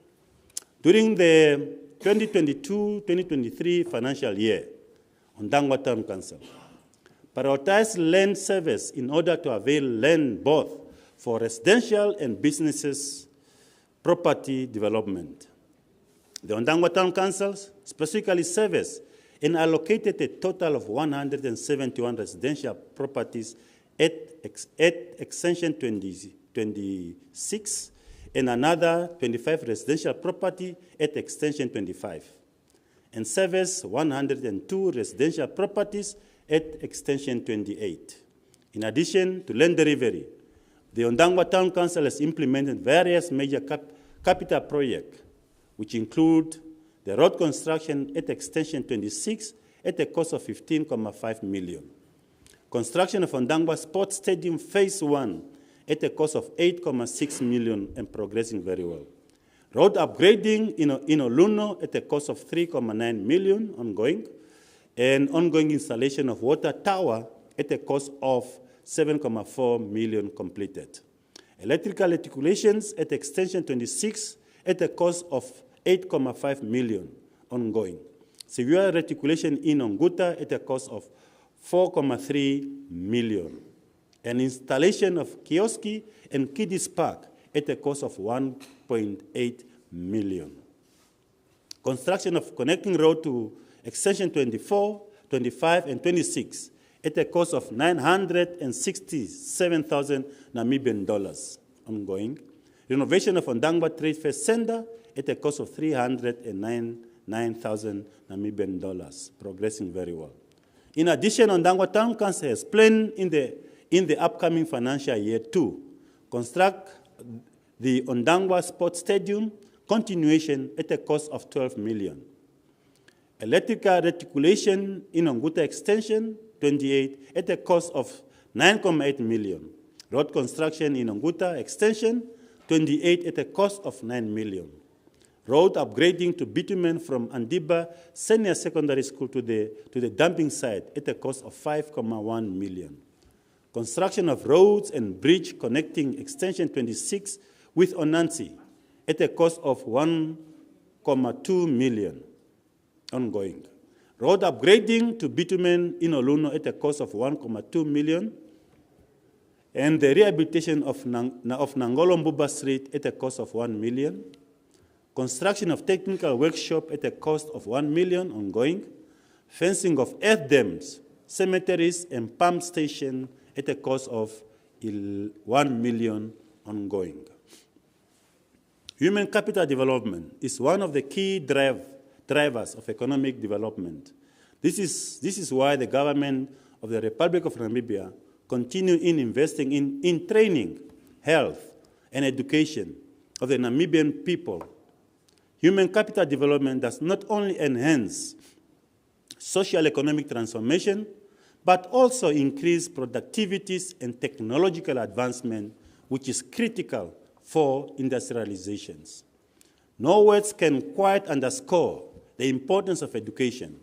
Speaker 3: During the 2022-2023 financial year, Ondangwa Town Council prioritized land service in order to avail land both for residential and businesses property development. The Ondangwa Town Council specifically serviced and allocated a total of 171 residential properties at Extension 26 and another 25 residential property at Extension 25, and serviced 102 residential properties at Extension 28. In addition to land delivery, the Ondangwa Town Council has implemented various major capital projects, which include the road construction at Extension 26 at a cost of 15.5 million. Construction of Ondangwa Sports Stadium Phase 1 at a cost of 8.6 million and progressing very well. Road upgrading in Oluno at a cost of 3.9 million ongoing, and ongoing installation of water tower at a cost of 7.4 million completed. Electrical reticulations at Extension 26 at a cost of 8.5 million ongoing. Severe reticulation in Onguta at a cost of 4.3 million. And installation of kioski and kiddies park at a cost of 1.8 million. Construction of connecting road to Extension 24, 25, and 26 at a cost of 967,000 Namibian dollars ongoing. Renovation of Ondangwa Trade Fair Center at a cost of 309,000 Namibian dollars, progressing very well. In addition, Ondangwa Town Council has planned in the upcoming financial year to construct the Ondangwa Sports Stadium continuation at a cost of 12 million. Electrical reticulation in Onguta Extension 28 at a cost of 9.8 million. Road construction in Onguta Extension 28 at a cost of 9 million. Road upgrading to bitumen from Andiba Senior Secondary School to the dumping site at a cost of 5.1 million. Construction of roads and bridge connecting Extension 26 with Onansi at a cost of 1.2 million ongoing. Road upgrading to bitumen in Oluno at a cost of 1.2 million. And the rehabilitation of Nangolo Mbuba Street at a cost of 1 million. Construction of technical workshop at a cost of 1 million ongoing. Fencing of earth dams, cemeteries, and pump station at a cost of 1 million ongoing. Human capital development is one of the key drivers of economic development. This is why the government of the Republic of Namibia continue in investing in training, health, and education of the Namibian people. Human capital development does not only enhance social economic transformation, but also increase productivities and technological advancement, which is critical for industrializations. No words can quite underscore the importance of education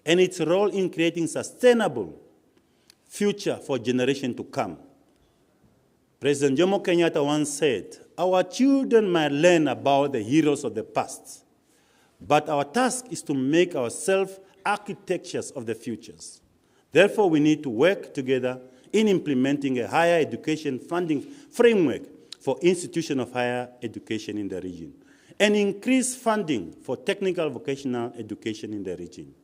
Speaker 3: and its role in creating sustainable future for generations to come. President Jomo Kenyatta once said, "Our children might learn about the heroes of the past, but our task is to make ourselves architects of the futures." Therefore, we need to work together in implementing a higher education funding framework for institutions of higher education in the region, and increase funding for technical vocational education in the region,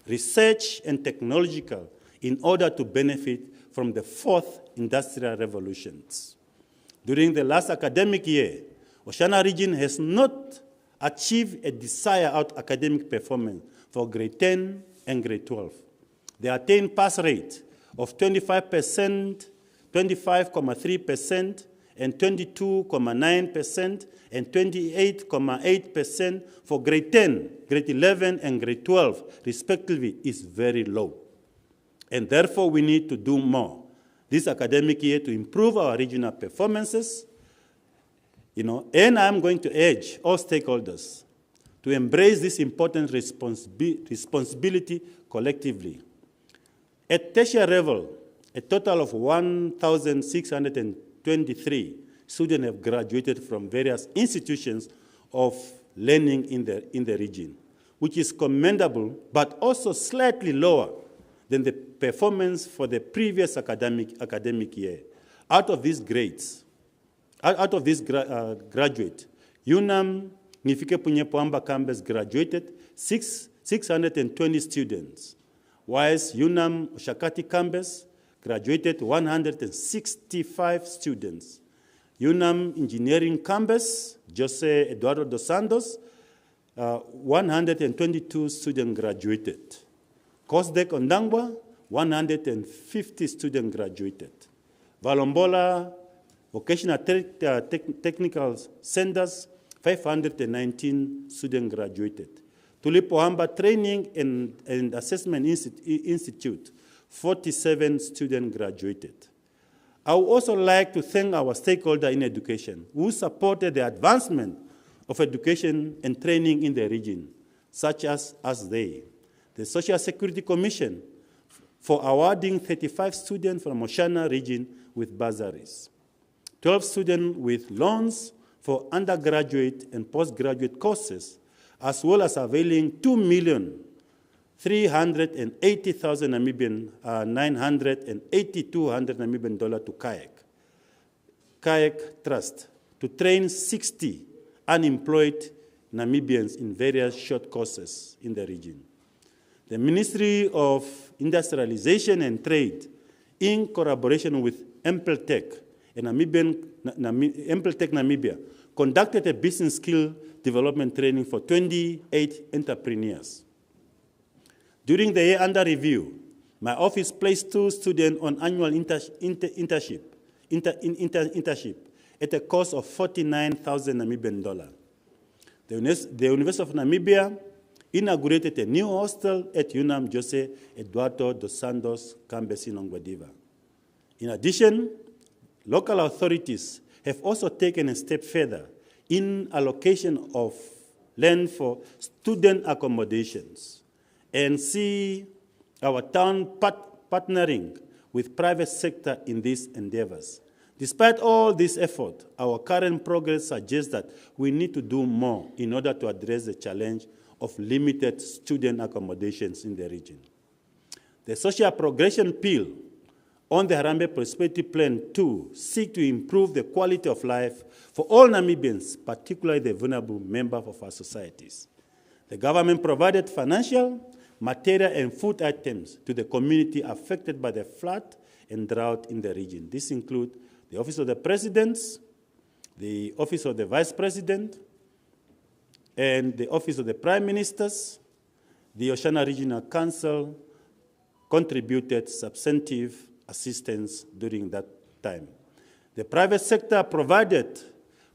Speaker 3: research and technological, in order to benefit from the fourth industrial revolutions. During the last academic year, Oshana region has not achieved a desired academic performance for grade 10 and grade 12. The attained pass rate of 25%, 25.3%, and 22.9%, and 28.8% for grade 10, grade 11, and grade 12, respectively, is very low. And therefore, we need to do more this academic year to improve our regional performances. And I'm going to urge all stakeholders to embrace this important responsibility collectively. At tertiary level, a total of 1,623 students have graduated from various institutions of learning in the region, which is commendable, but also slightly lower than the performance for the previous academic year. Out of these graduate, UNAM Ngifike Punyepoamba campus graduated 620 students, whilst UNAM Oshakati campus graduated 165 students. UNAM Engineering campus, Jose Eduardo dos Santos, 122 students graduated. COSDEC Ondangwa, 150 students graduated. Valombola Vocational Technical Centers, 519 students graduated. Tulipohamba Training and Assessment Institute, 47 students graduated. I would also like to thank our stakeholders in education who supported the advancement of education and training in the region, such as the Social Security Commission for awarding 35 students from Oshana region with bursaries, 12 students with loans for undergraduate and postgraduate courses, as well as availing 2,380,000 Namibian, 982 Namibian dollars to Kayak Trust to train 60 unemployed Namibians in various short courses in the region. The Ministry of Industrialization and Trade, in collaboration with Empeltech and Empeltech Namibia, conducted a business skill development training for 28 entrepreneurs. During the year under review, my office placed 2 students on annual internship at a cost of 49,000 Namibian dollars. The University of Namibia inaugurated a new hostel at UNAM Jose Eduardo dos Santos campus in Ongwediva. In addition, local authorities have also taken a step further in allocation of land for student accommodations and see our town partnering with private sector in these endeavors. Despite all this effort, our current progress suggests that we need to do more in order to address the challenge of limited student accommodations in the region. The social progression pill on the Harambee Prosperity Plan 2 seek to improve the quality of life for all Namibians, particularly the vulnerable members of our societies. The government provided financial, material, and food items to the community affected by the flood and drought in the region. This includes the Office of the President, the Office of the Vice President, and the Office of the Prime Ministers. The Oshana Regional Council contributed substantive assistance during that time. The private sector provided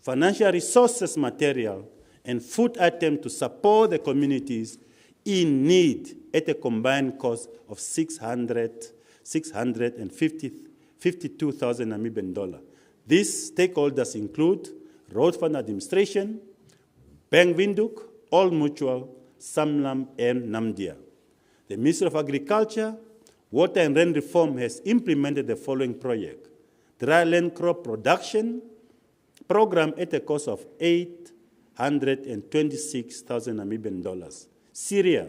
Speaker 3: financial resources, material, and food items to support the communities in need at a combined cost of 652,000 Namibian dollars. These stakeholders include Road Fund Administration, Bank Windhoek, Old Mutual, Sanlam, and Namdia. The Ministry of Agriculture, Water and Rain Reform has implemented the following project: dry land crop production program at a cost of 826,000 Namibian dollars. Syria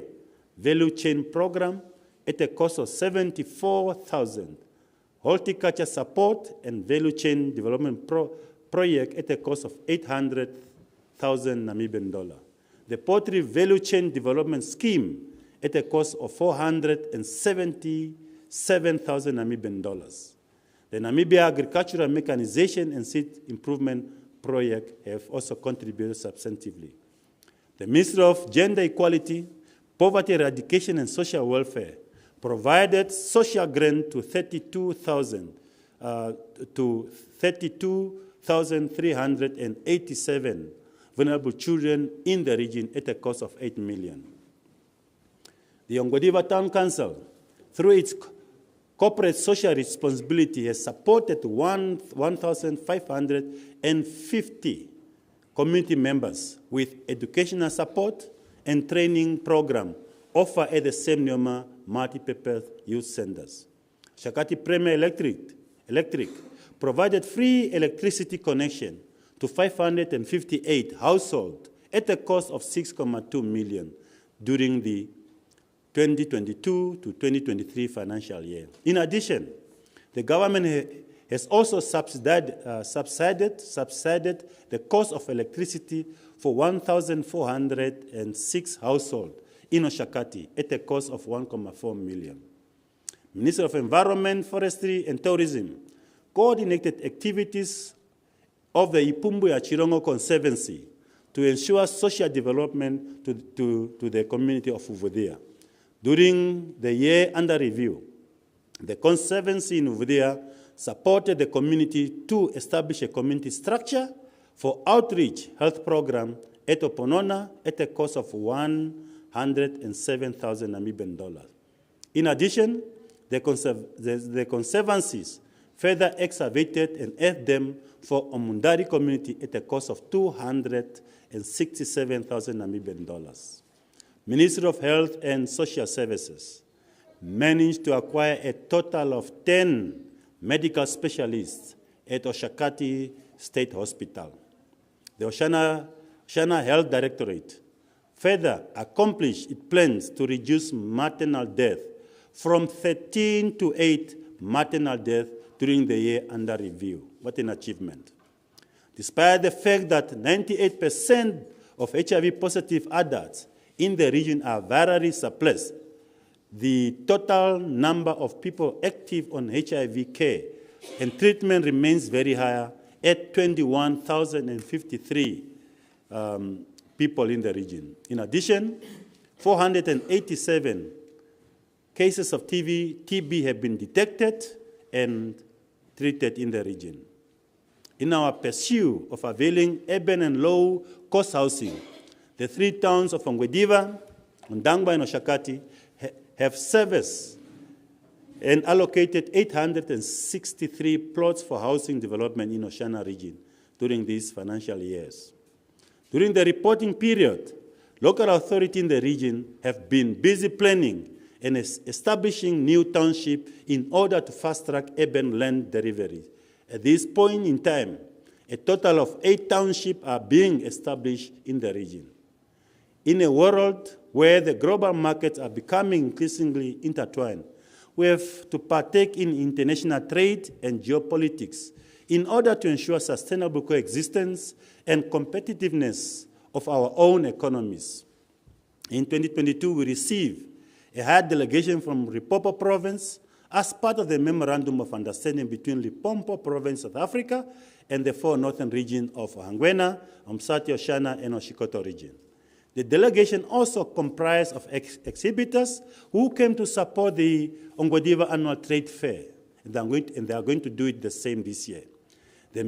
Speaker 3: value chain program at a cost of 74,000. Horticulture support and value chain development project at a cost of 800,000 Namibian dollars. The poultry value chain development scheme at a cost of 477,000 Namibian dollars. The Namibia Agricultural Mechanization and Seed Improvement Project have also contributed substantively. The Ministry of Gender Equality, Poverty Eradication and Social Welfare provided social grant to 32,387 vulnerable children in the region at a cost of 8 million. The Ongwediva Town Council, through its corporate social responsibility, has supported 1,550 community members with educational support and training program offered at the same Neoma multi-purpose youth centers. Shakati Premier Electric provided free electricity connection to 558 households at a cost of 6.2 million during the 2022 to 2023 financial year. In addition, the government has also subsidized the cost of electricity for 1,406 households in Oshakati at a cost of 1.4 million. Minister of Environment, Forestry and Tourism coordinated activities of the Ipumbuya Chirongo Conservancy to ensure social development to the community of Uvudia. During the year under review, the Conservancy in Uvudia supported the community to establish a community structure for outreach health program at Oponona at a cost of 107,000 Namibian dollars. In addition, the Conservancies further excavated and earthed them for Omundari community at a cost of 267,000 Namibian dollars. Ministry of Health and Social Services managed to acquire a total of 10 medical specialists at Oshakati State Hospital. The Oshana Health Directorate further accomplished its plans to reduce maternal death from 13 to 8 maternal deaths during the year under review. What an achievement. Despite the fact that 98% of HIV-positive adults in the region are virally suppressed, the total number of people active on HIV care and treatment remains very high at 21,053 people in the region. In addition, 487 cases of TB have been detected and treated in the region. In our pursuit of availing urban and low-cost housing, the three towns of Ongwediva, Ondangba, and Oshakati have serviced and allocated 863 plots for housing development in Oshana region during these financial years. During the reporting period, local authorities in the region have been busy planning and establishing new townships in order to fast-track urban land delivery. At this point in time, a total of 8 townships are being established in the region. In a world where the global markets are becoming increasingly intertwined, we have to partake in international trade and geopolitics in order to ensure sustainable coexistence and competitiveness of our own economies. In 2022, we received a high delegation from Limpopo Province as part of the Memorandum of Understanding between Limpopo Province, South Africa, and the 4 northern regions of Hangwena, Umsati, Oshana, and Oshikoto region. The delegation also comprised of exhibitors who came to support the Ongwediva Annual Trade Fair, and they are going to do it the same this year. The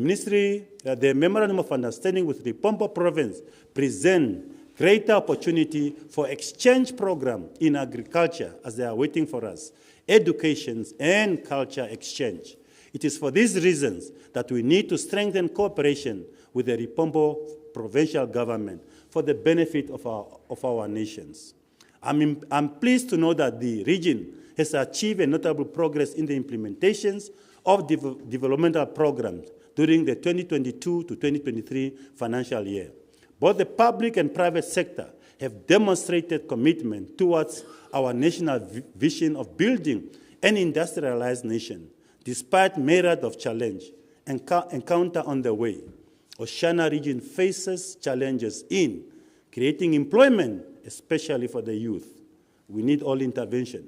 Speaker 3: Memorandum of Understanding with the Limpopo Province present greater opportunity for exchange program in agriculture as they are waiting for us, education and culture exchange. It is for these reasons that we need to strengthen cooperation with the Limpopo provincial government for the benefit of our nations. I'm pleased to know that the region has achieved a notable progress in the implementations of developmental programs during the 2022 to 2023 financial year. Both the public and private sector have demonstrated commitment towards our national vision of building an industrialized nation, despite myriad of challenges encountered on the way. Oshana region faces challenges in creating employment, especially for the youth. We need all intervention.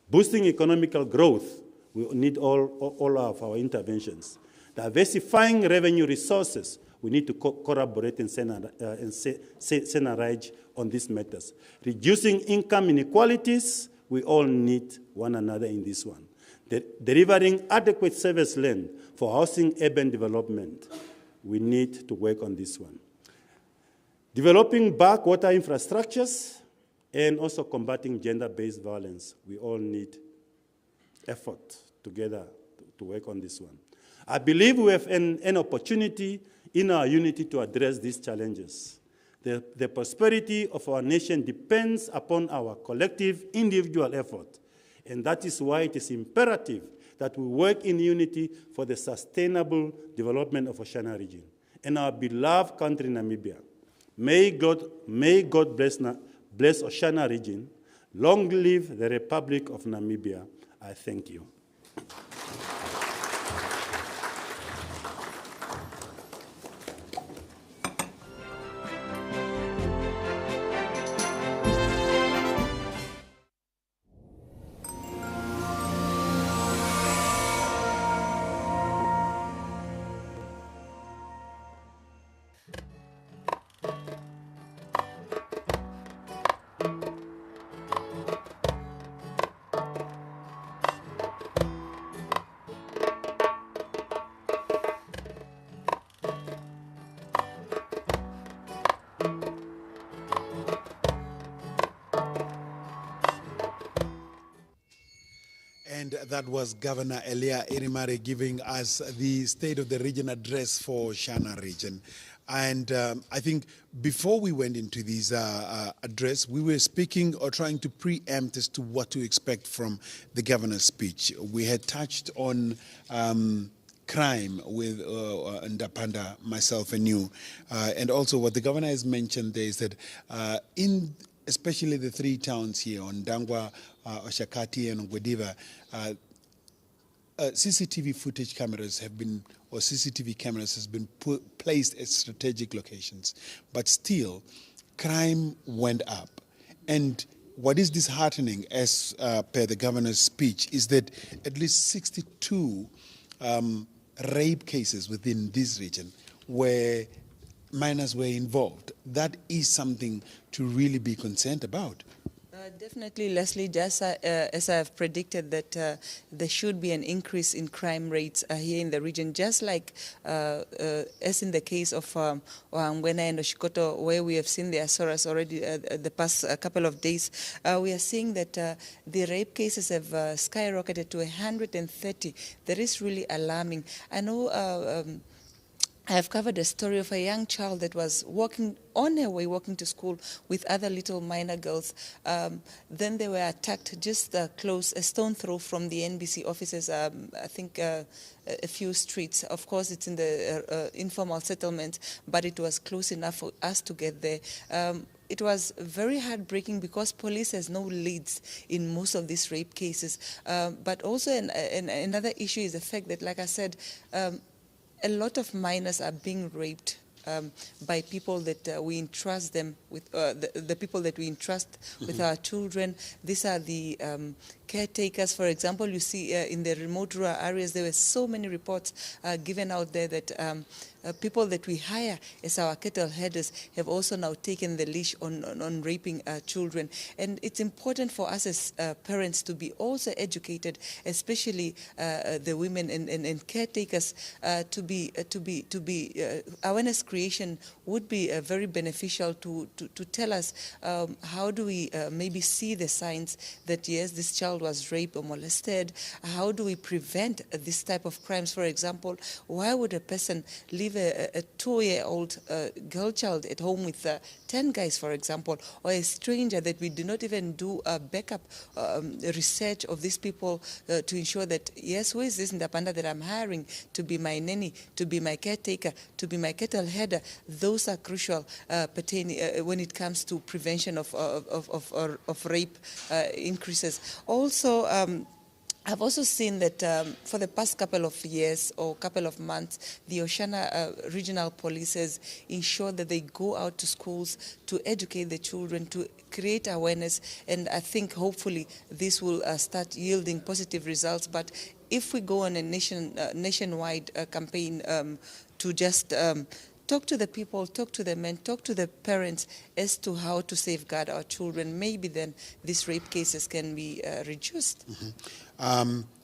Speaker 3: Boosting economical growth, we need all of our interventions. Diversifying revenue resources, we need to collaborate and synergize on these matters. Reducing income inequalities, We all need one another in this one. Delivering adequate service land for housing urban development, we need to work on this one. Developing backwater infrastructures and also combating gender-based violence, we all need effort together to work on this one. I believe we have an opportunity in our unity to address these challenges. The prosperity of our nation depends upon our collective individual effort, and that is why it is imperative that we work in unity for the sustainable development of Oshana region and our beloved country, Namibia. May God bless Oshana region. Long live the Republic of Namibia. I thank you.
Speaker 1: And that was Governor Elia Irimare giving us the State of the Region address for Oshana region. And I think before we went into this address, we were speaking or trying to preempt as to what to expect from the governor's speech. We had touched on crime with Ndapanda, myself and you. And also what the governor has mentioned there is that in especially the three towns here, on Dangwa, Oshakati, and Ngwediva, CCTV footage cameras have been, or CCTV cameras has been placed at strategic locations. But still, crime went up. And what is disheartening, as per the governor's speech, is that at least 62 rape cases within this region where minors were involved. That is something to really be concerned about.
Speaker 2: Definitely, Leslie, just as I have predicted that there should be an increase in crime rates here in the region, just like as in the case of Wangwena and Oshikoto, where we have seen the Azoras already the past couple of days. We are seeing that the rape cases have skyrocketed to 130. That is really alarming. I know I have covered a story of a young child that was walking to school with other little minor girls. Then they were attacked just close, a stone throw from the NBC offices, I think a few streets. Of course, it's in the informal settlement, but it was close enough for us to get there. It was very heartbreaking because police has no leads in most of these rape cases. But also another issue is the fact that, like I said, a lot of minors are being raped by people that we entrust them with, the people that we entrust with our children. These are the caretakers. For example, you see in the remote rural areas, there were so many reports given out there that people that we hire as our cattle headers have also now taken the leash on raping children. And it's important for us as parents to be also educated, especially the women and caretakers, to be awareness creation would be very beneficial to tell us how do we maybe see the signs that yes, this child was raped or molested. How do we prevent this type of crimes? For example, why would a person leave a 2-year-old girl child at home with 10 guys, for example, or a stranger that we do not even do a backup research of these people to ensure that, yes, who is this Ndapanda that I'm hiring to be my nanny, to be my caretaker, to be my cattle header? Those are crucial pertaining when it comes to prevention of rape increases. Also, I've also seen that for the past couple of years or couple of months, the Oshana regional police has ensured that they go out to schools to educate the children, to create awareness, and I think hopefully this will start yielding positive results. But if we go on a nationwide campaign to just talk to the people, talk to the men, talk to the parents as to how to safeguard our children. Maybe then these rape cases can be reduced.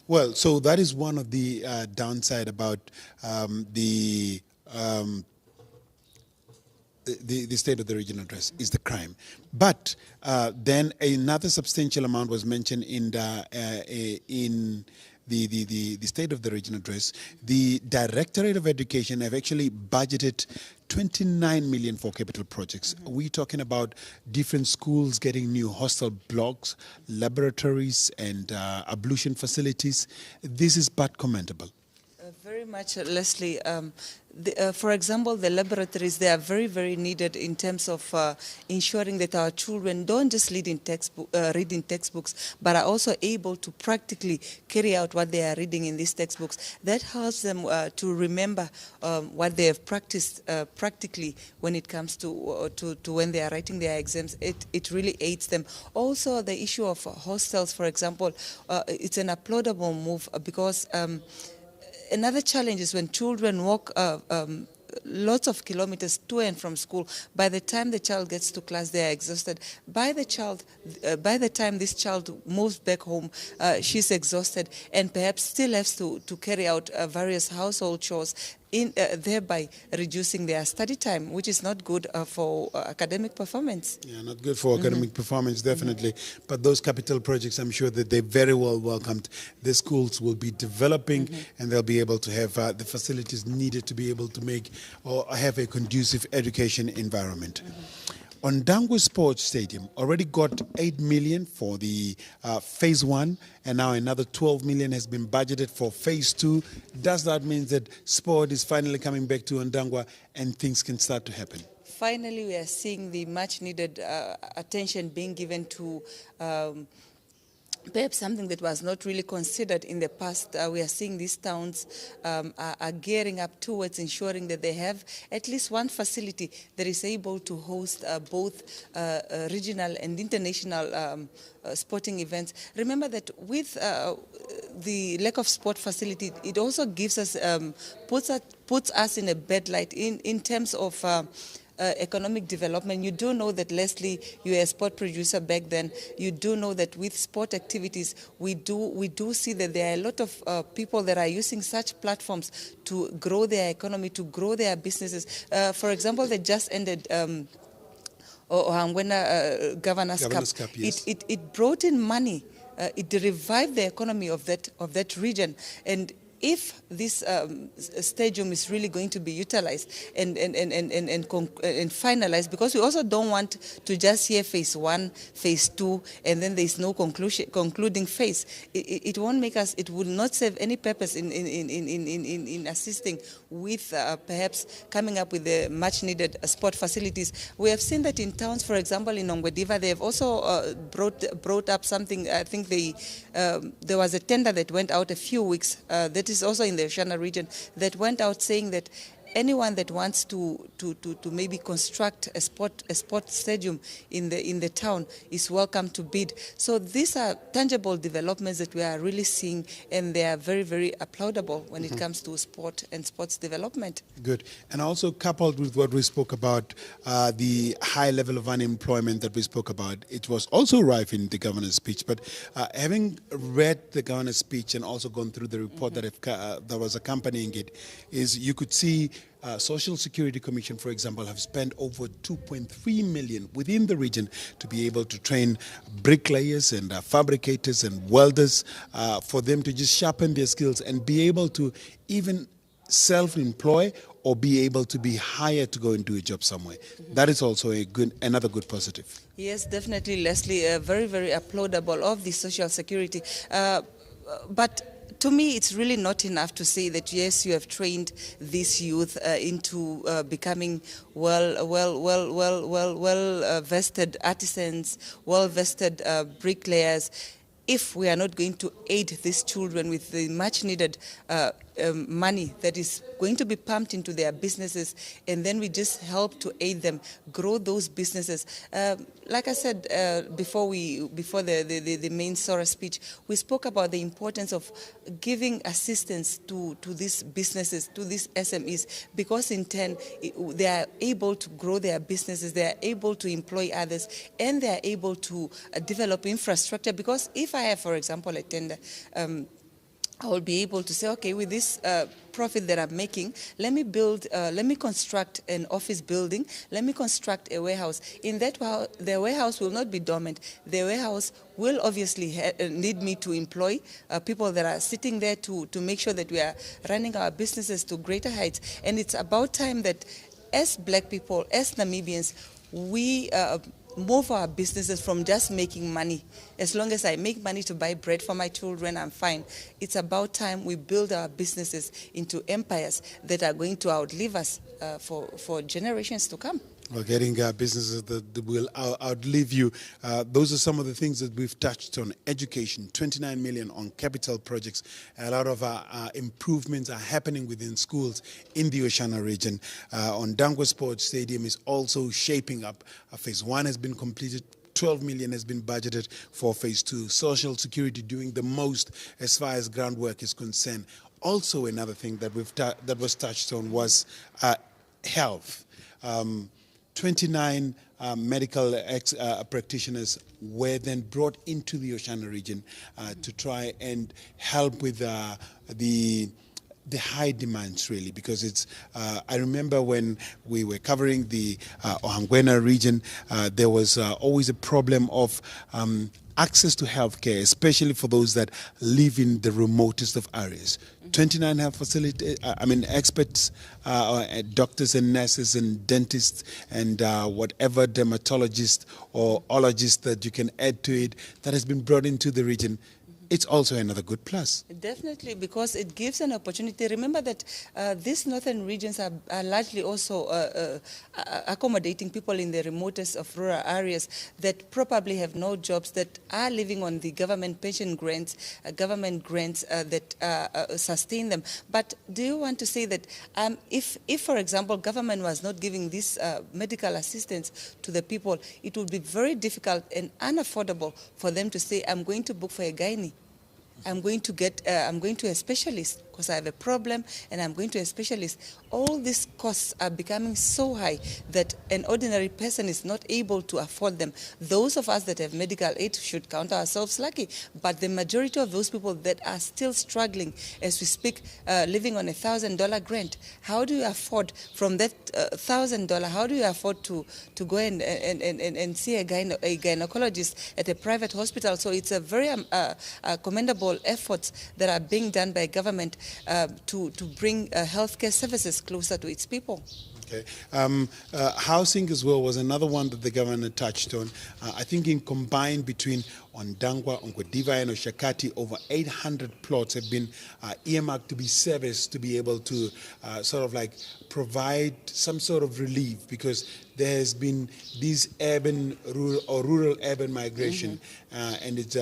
Speaker 1: Well, so that is one of the downside about the state of the regional address is the crime. But then another substantial amount was mentioned in the state of the regional address. The Directorate of Education have actually budgeted 29 million for capital projects. We're talking about different schools getting new hostel blocks, laboratories, and ablution facilities. This is but commendable.
Speaker 2: Very much, Leslie. For example, the laboratories, they are very, very needed in terms of ensuring that our children don't just read in textbooks, but are also able to practically carry out what they are reading in these textbooks. That helps them to remember what they have practiced practically when it comes to when they are writing their exams. It really aids them. Also, the issue of hostels, for example, it's an applaudable move because another challenge is when children walk lots of kilometers to and from school. By the time the child gets to class, they are exhausted. By the time this child moves back home, she's exhausted and perhaps still has to carry out various household chores, thereby reducing their study time, which is not good for academic performance.
Speaker 1: Yeah, not good for academic performance, definitely. But those capital projects, I'm sure that they're very well welcomed. The schools will be developing and they'll be able to have the facilities needed to be able to make or have a conducive education environment. Ondangwa Sports Stadium already got 8 million for the phase 1, and now another 12 million has been budgeted for phase 2. Does that mean that sport is finally coming back to Ondangwa and things can start to happen?
Speaker 2: Finally, we are seeing the much needed attention being given to perhaps something that was not really considered in the past. We are seeing these towns are gearing up towards ensuring that they have at least one facility that is able to host both regional and international sporting events. Remember that with the lack of sport facility, it also gives us, puts us in a bad light in terms of economic development. You do know that, Leslie, you were a sport producer back then. You do know that with sport activities, we do see that there are a lot of people that are using such platforms to grow their economy, to grow their businesses. For example, they just ended Governor's Cup.
Speaker 1: Yes.
Speaker 2: It brought in money. It revived the economy of that region. And if this stadium is really going to be utilized and finalized, because we also don't want to just hear phase 1, phase 2, and then there is no concluding phase. It won't make us. It will not serve any purpose in assisting with perhaps coming up with the much needed sport facilities. We have seen that in towns, for example, in Ongwediva, they have also brought up something. I think there was a tender that went out a few weeks. That is also in the Oshana region, that went out saying that anyone that wants to maybe construct a sport stadium in the town is welcome to bid. So these are tangible developments that we are really seeing, and they are very, very applaudable when it comes to sport and sports development.
Speaker 1: Good. And also coupled with what we spoke about, the high level of unemployment that we spoke about, it was also rife in the governor's speech. But having read the governor's speech and also gone through the report that was accompanying it, is you could see Social Security Commission, for example, have spent over 2.3 million within the region to be able to train bricklayers and fabricators and welders for them to just sharpen their skills and be able to even self-employ or be able to be hired to go and do a job somewhere. That is also another good positive.
Speaker 2: Yes, definitely, Leslie. Very, very applaudable of the Social Security. But to me, it's really not enough to say that, yes, you have trained this youth into becoming well-vested artisans, well-vested bricklayers, if we are not going to aid these children with the much-needed money that is going to be pumped into their businesses, and then we just help to aid them grow those businesses. Like I said before the main SORA speech, we spoke about the importance of giving assistance to these businesses, to these SMEs, because in turn they are able to grow their businesses, they are able to employ others, and they are able to develop infrastructure. Because if I have, for example, a tender, I will be able to say, okay, with this profit that I'm making, let me construct an office building, let me construct a warehouse. In that, the warehouse will not be dormant. The warehouse will obviously need me to employ people that are sitting there to make sure that we are running our businesses to greater heights. And it's about time that as Black people, as Namibians, we move our businesses from just making money. As long as I make money to buy bread for my children, I'm fine. It's about time we build our businesses into empires that are going to outlive us for generations to come.
Speaker 1: Well, getting businesses that will outlive you. Those are some of the things that we've touched on. Education, 29 million on capital projects. A lot of improvements are happening within schools in the Oshana region. On Dangwa Sports Stadium is also shaping up. Phase 1 has been completed. 12 million has been budgeted for phase 2. Social security doing the most as far as groundwork is concerned. Also, another thing that that was touched on was health. 29 medical practitioners were then brought into the Oshana region to try and help with the high demands, really, because it's. I remember when we were covering the Ohangwena region, there was always a problem of access to healthcare, especially for those that live in the remotest of areas. 29 health facilities, experts, doctors and nurses and dentists and whatever dermatologist or ologist that you can add to it that has been brought into the region. It's also another good plus.
Speaker 2: Definitely, because it gives an opportunity. Remember that these northern regions are largely also accommodating people in the remotest of rural areas that probably have no jobs, that are living on the government pension grants, that sustain them. But do you want to say that if, for example, government was not giving this medical assistance to the people, it would be very difficult and unaffordable for them to say, I'm going to book for a gynae. I'm going to a specialist because I have a problem and I'm going to a specialist. All these costs are becoming so high that an ordinary person is not able to afford them. Those of us that have medical aid should count ourselves lucky, but the majority of those people that are still struggling as we speak, living on $1,000 grant, how do you afford from that $1,000, how do you afford to go and see a gynecologist at a private hospital? So it's a very commendable efforts that are being done by government to bring healthcare services closer to its people.
Speaker 1: Okay. Housing as well was another one that the governor touched on. I think in combined between Ondangwa, Ongwediva and Oshakati, over 800 plots have been earmarked to be serviced to be able to sort of like provide some sort of relief, because there has been this rural-urban migration, and it's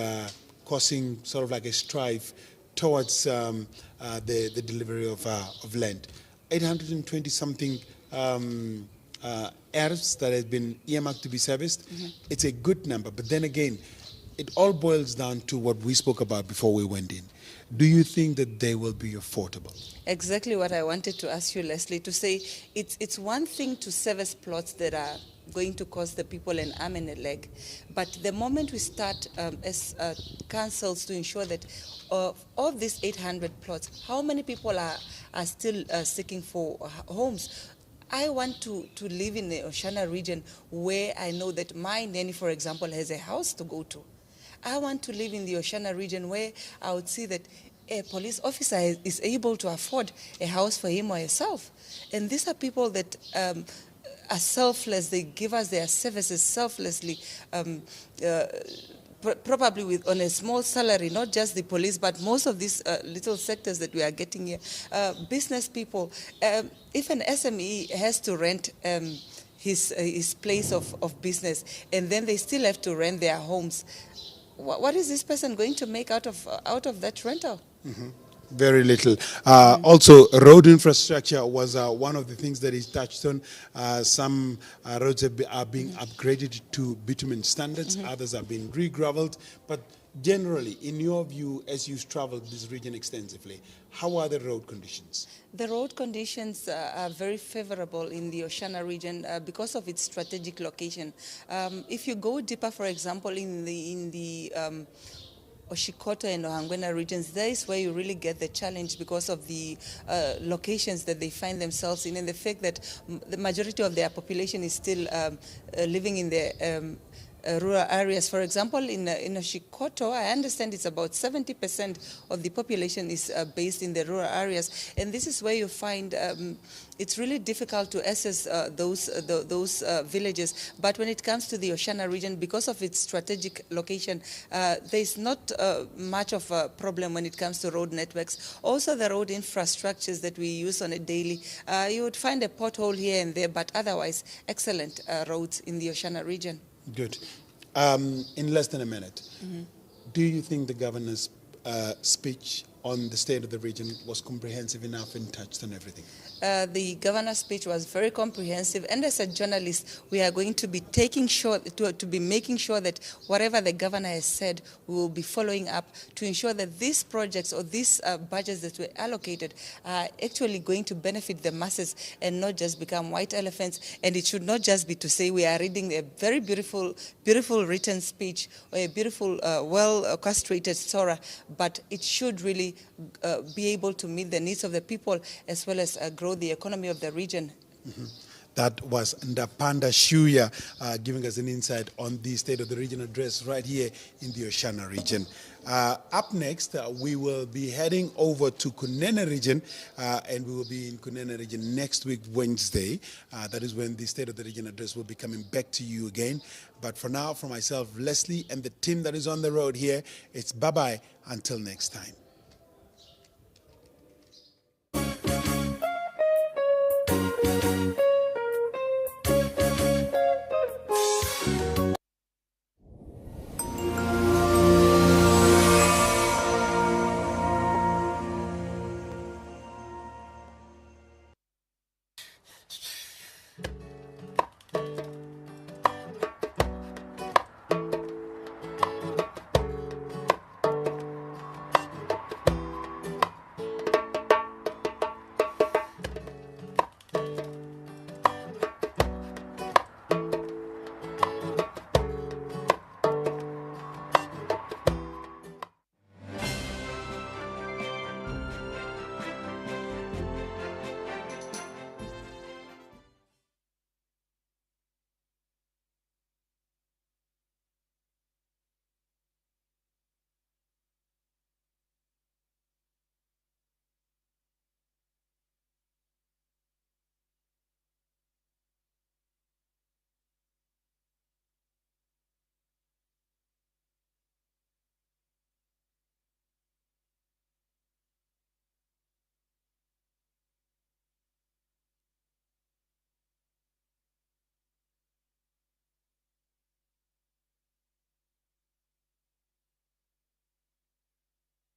Speaker 1: causing sort of like a strife towards the delivery of land. 820-something heirs that has been earmarked to be serviced. It's a good number, but then again, it all boils down to what we spoke about before we went in. Do you think that they will be affordable?
Speaker 2: Exactly what I wanted to ask you, Leslie, to say it's one thing to service plots that are going to cost the people an arm and a leg. But the moment we start as councils to ensure that of these 800 plots, how many people are still seeking for homes? I want to live in the Oshana region where I know that my nanny, for example, has a house to go to. I want to live in the Oshana region where I would see that a police officer is able to afford a house for him or herself. And these are people that are selfless. They give us their services selflessly, probably on a small salary, not just the police, but most of these little sectors that we are getting here. Business people, if an SME has to rent his place of business, and then they still have to rent their homes, what is this person going to make out of that rental?
Speaker 1: Very little. Also, road infrastructure was one of the things that is touched on. Some roads are being upgraded to bitumen standards, others are being re-gravelled. But generally, in your view, as you've traveled this region extensively, how are the road conditions?
Speaker 2: The road conditions are very favorable in the Oshana region because of its strategic location. If you go deeper, for example, in the Oshikoto and Ohangwena regions, there is where you really get the challenge because of the locations that they find themselves in, and the fact that the majority of their population is still living in the rural areas. For example, in Oshikoto, I understand it's about 70% of the population is based in the rural areas, and this is where you find it's really difficult to access those villages. But when it comes to the Oshana region, because of its strategic location, there's not much of a problem when it comes to road networks. Also, the road infrastructures that we use on a daily, you would find a pothole here and there, but otherwise, excellent roads in the Oshana region.
Speaker 1: Good. In less than a minute, do you think the governor's speech on the state of the region was comprehensive enough and touched on everything?
Speaker 2: The governor's speech was very comprehensive, and as a journalist, we are going to be making sure that whatever the governor has said, we will be following up to ensure that these projects or these budgets that were allocated are actually going to benefit the masses and not just become white elephants. And it should not just be to say we are reading a very beautiful written speech or a beautiful, well-orchestrated Torah, but it should really be able to meet the needs of the people as well as grow the economy of the region.
Speaker 1: That was Ndapanda Shuya giving us an insight on the State of the Region address right here in the Oshana region. Up next, we will be heading over to Kunene region, and we will be in Kunene region next week, Wednesday. That is when the State of the Region address will be coming back to you again. But for now, for myself, Leslie, and the team that is on the road here, it's bye-bye until next time.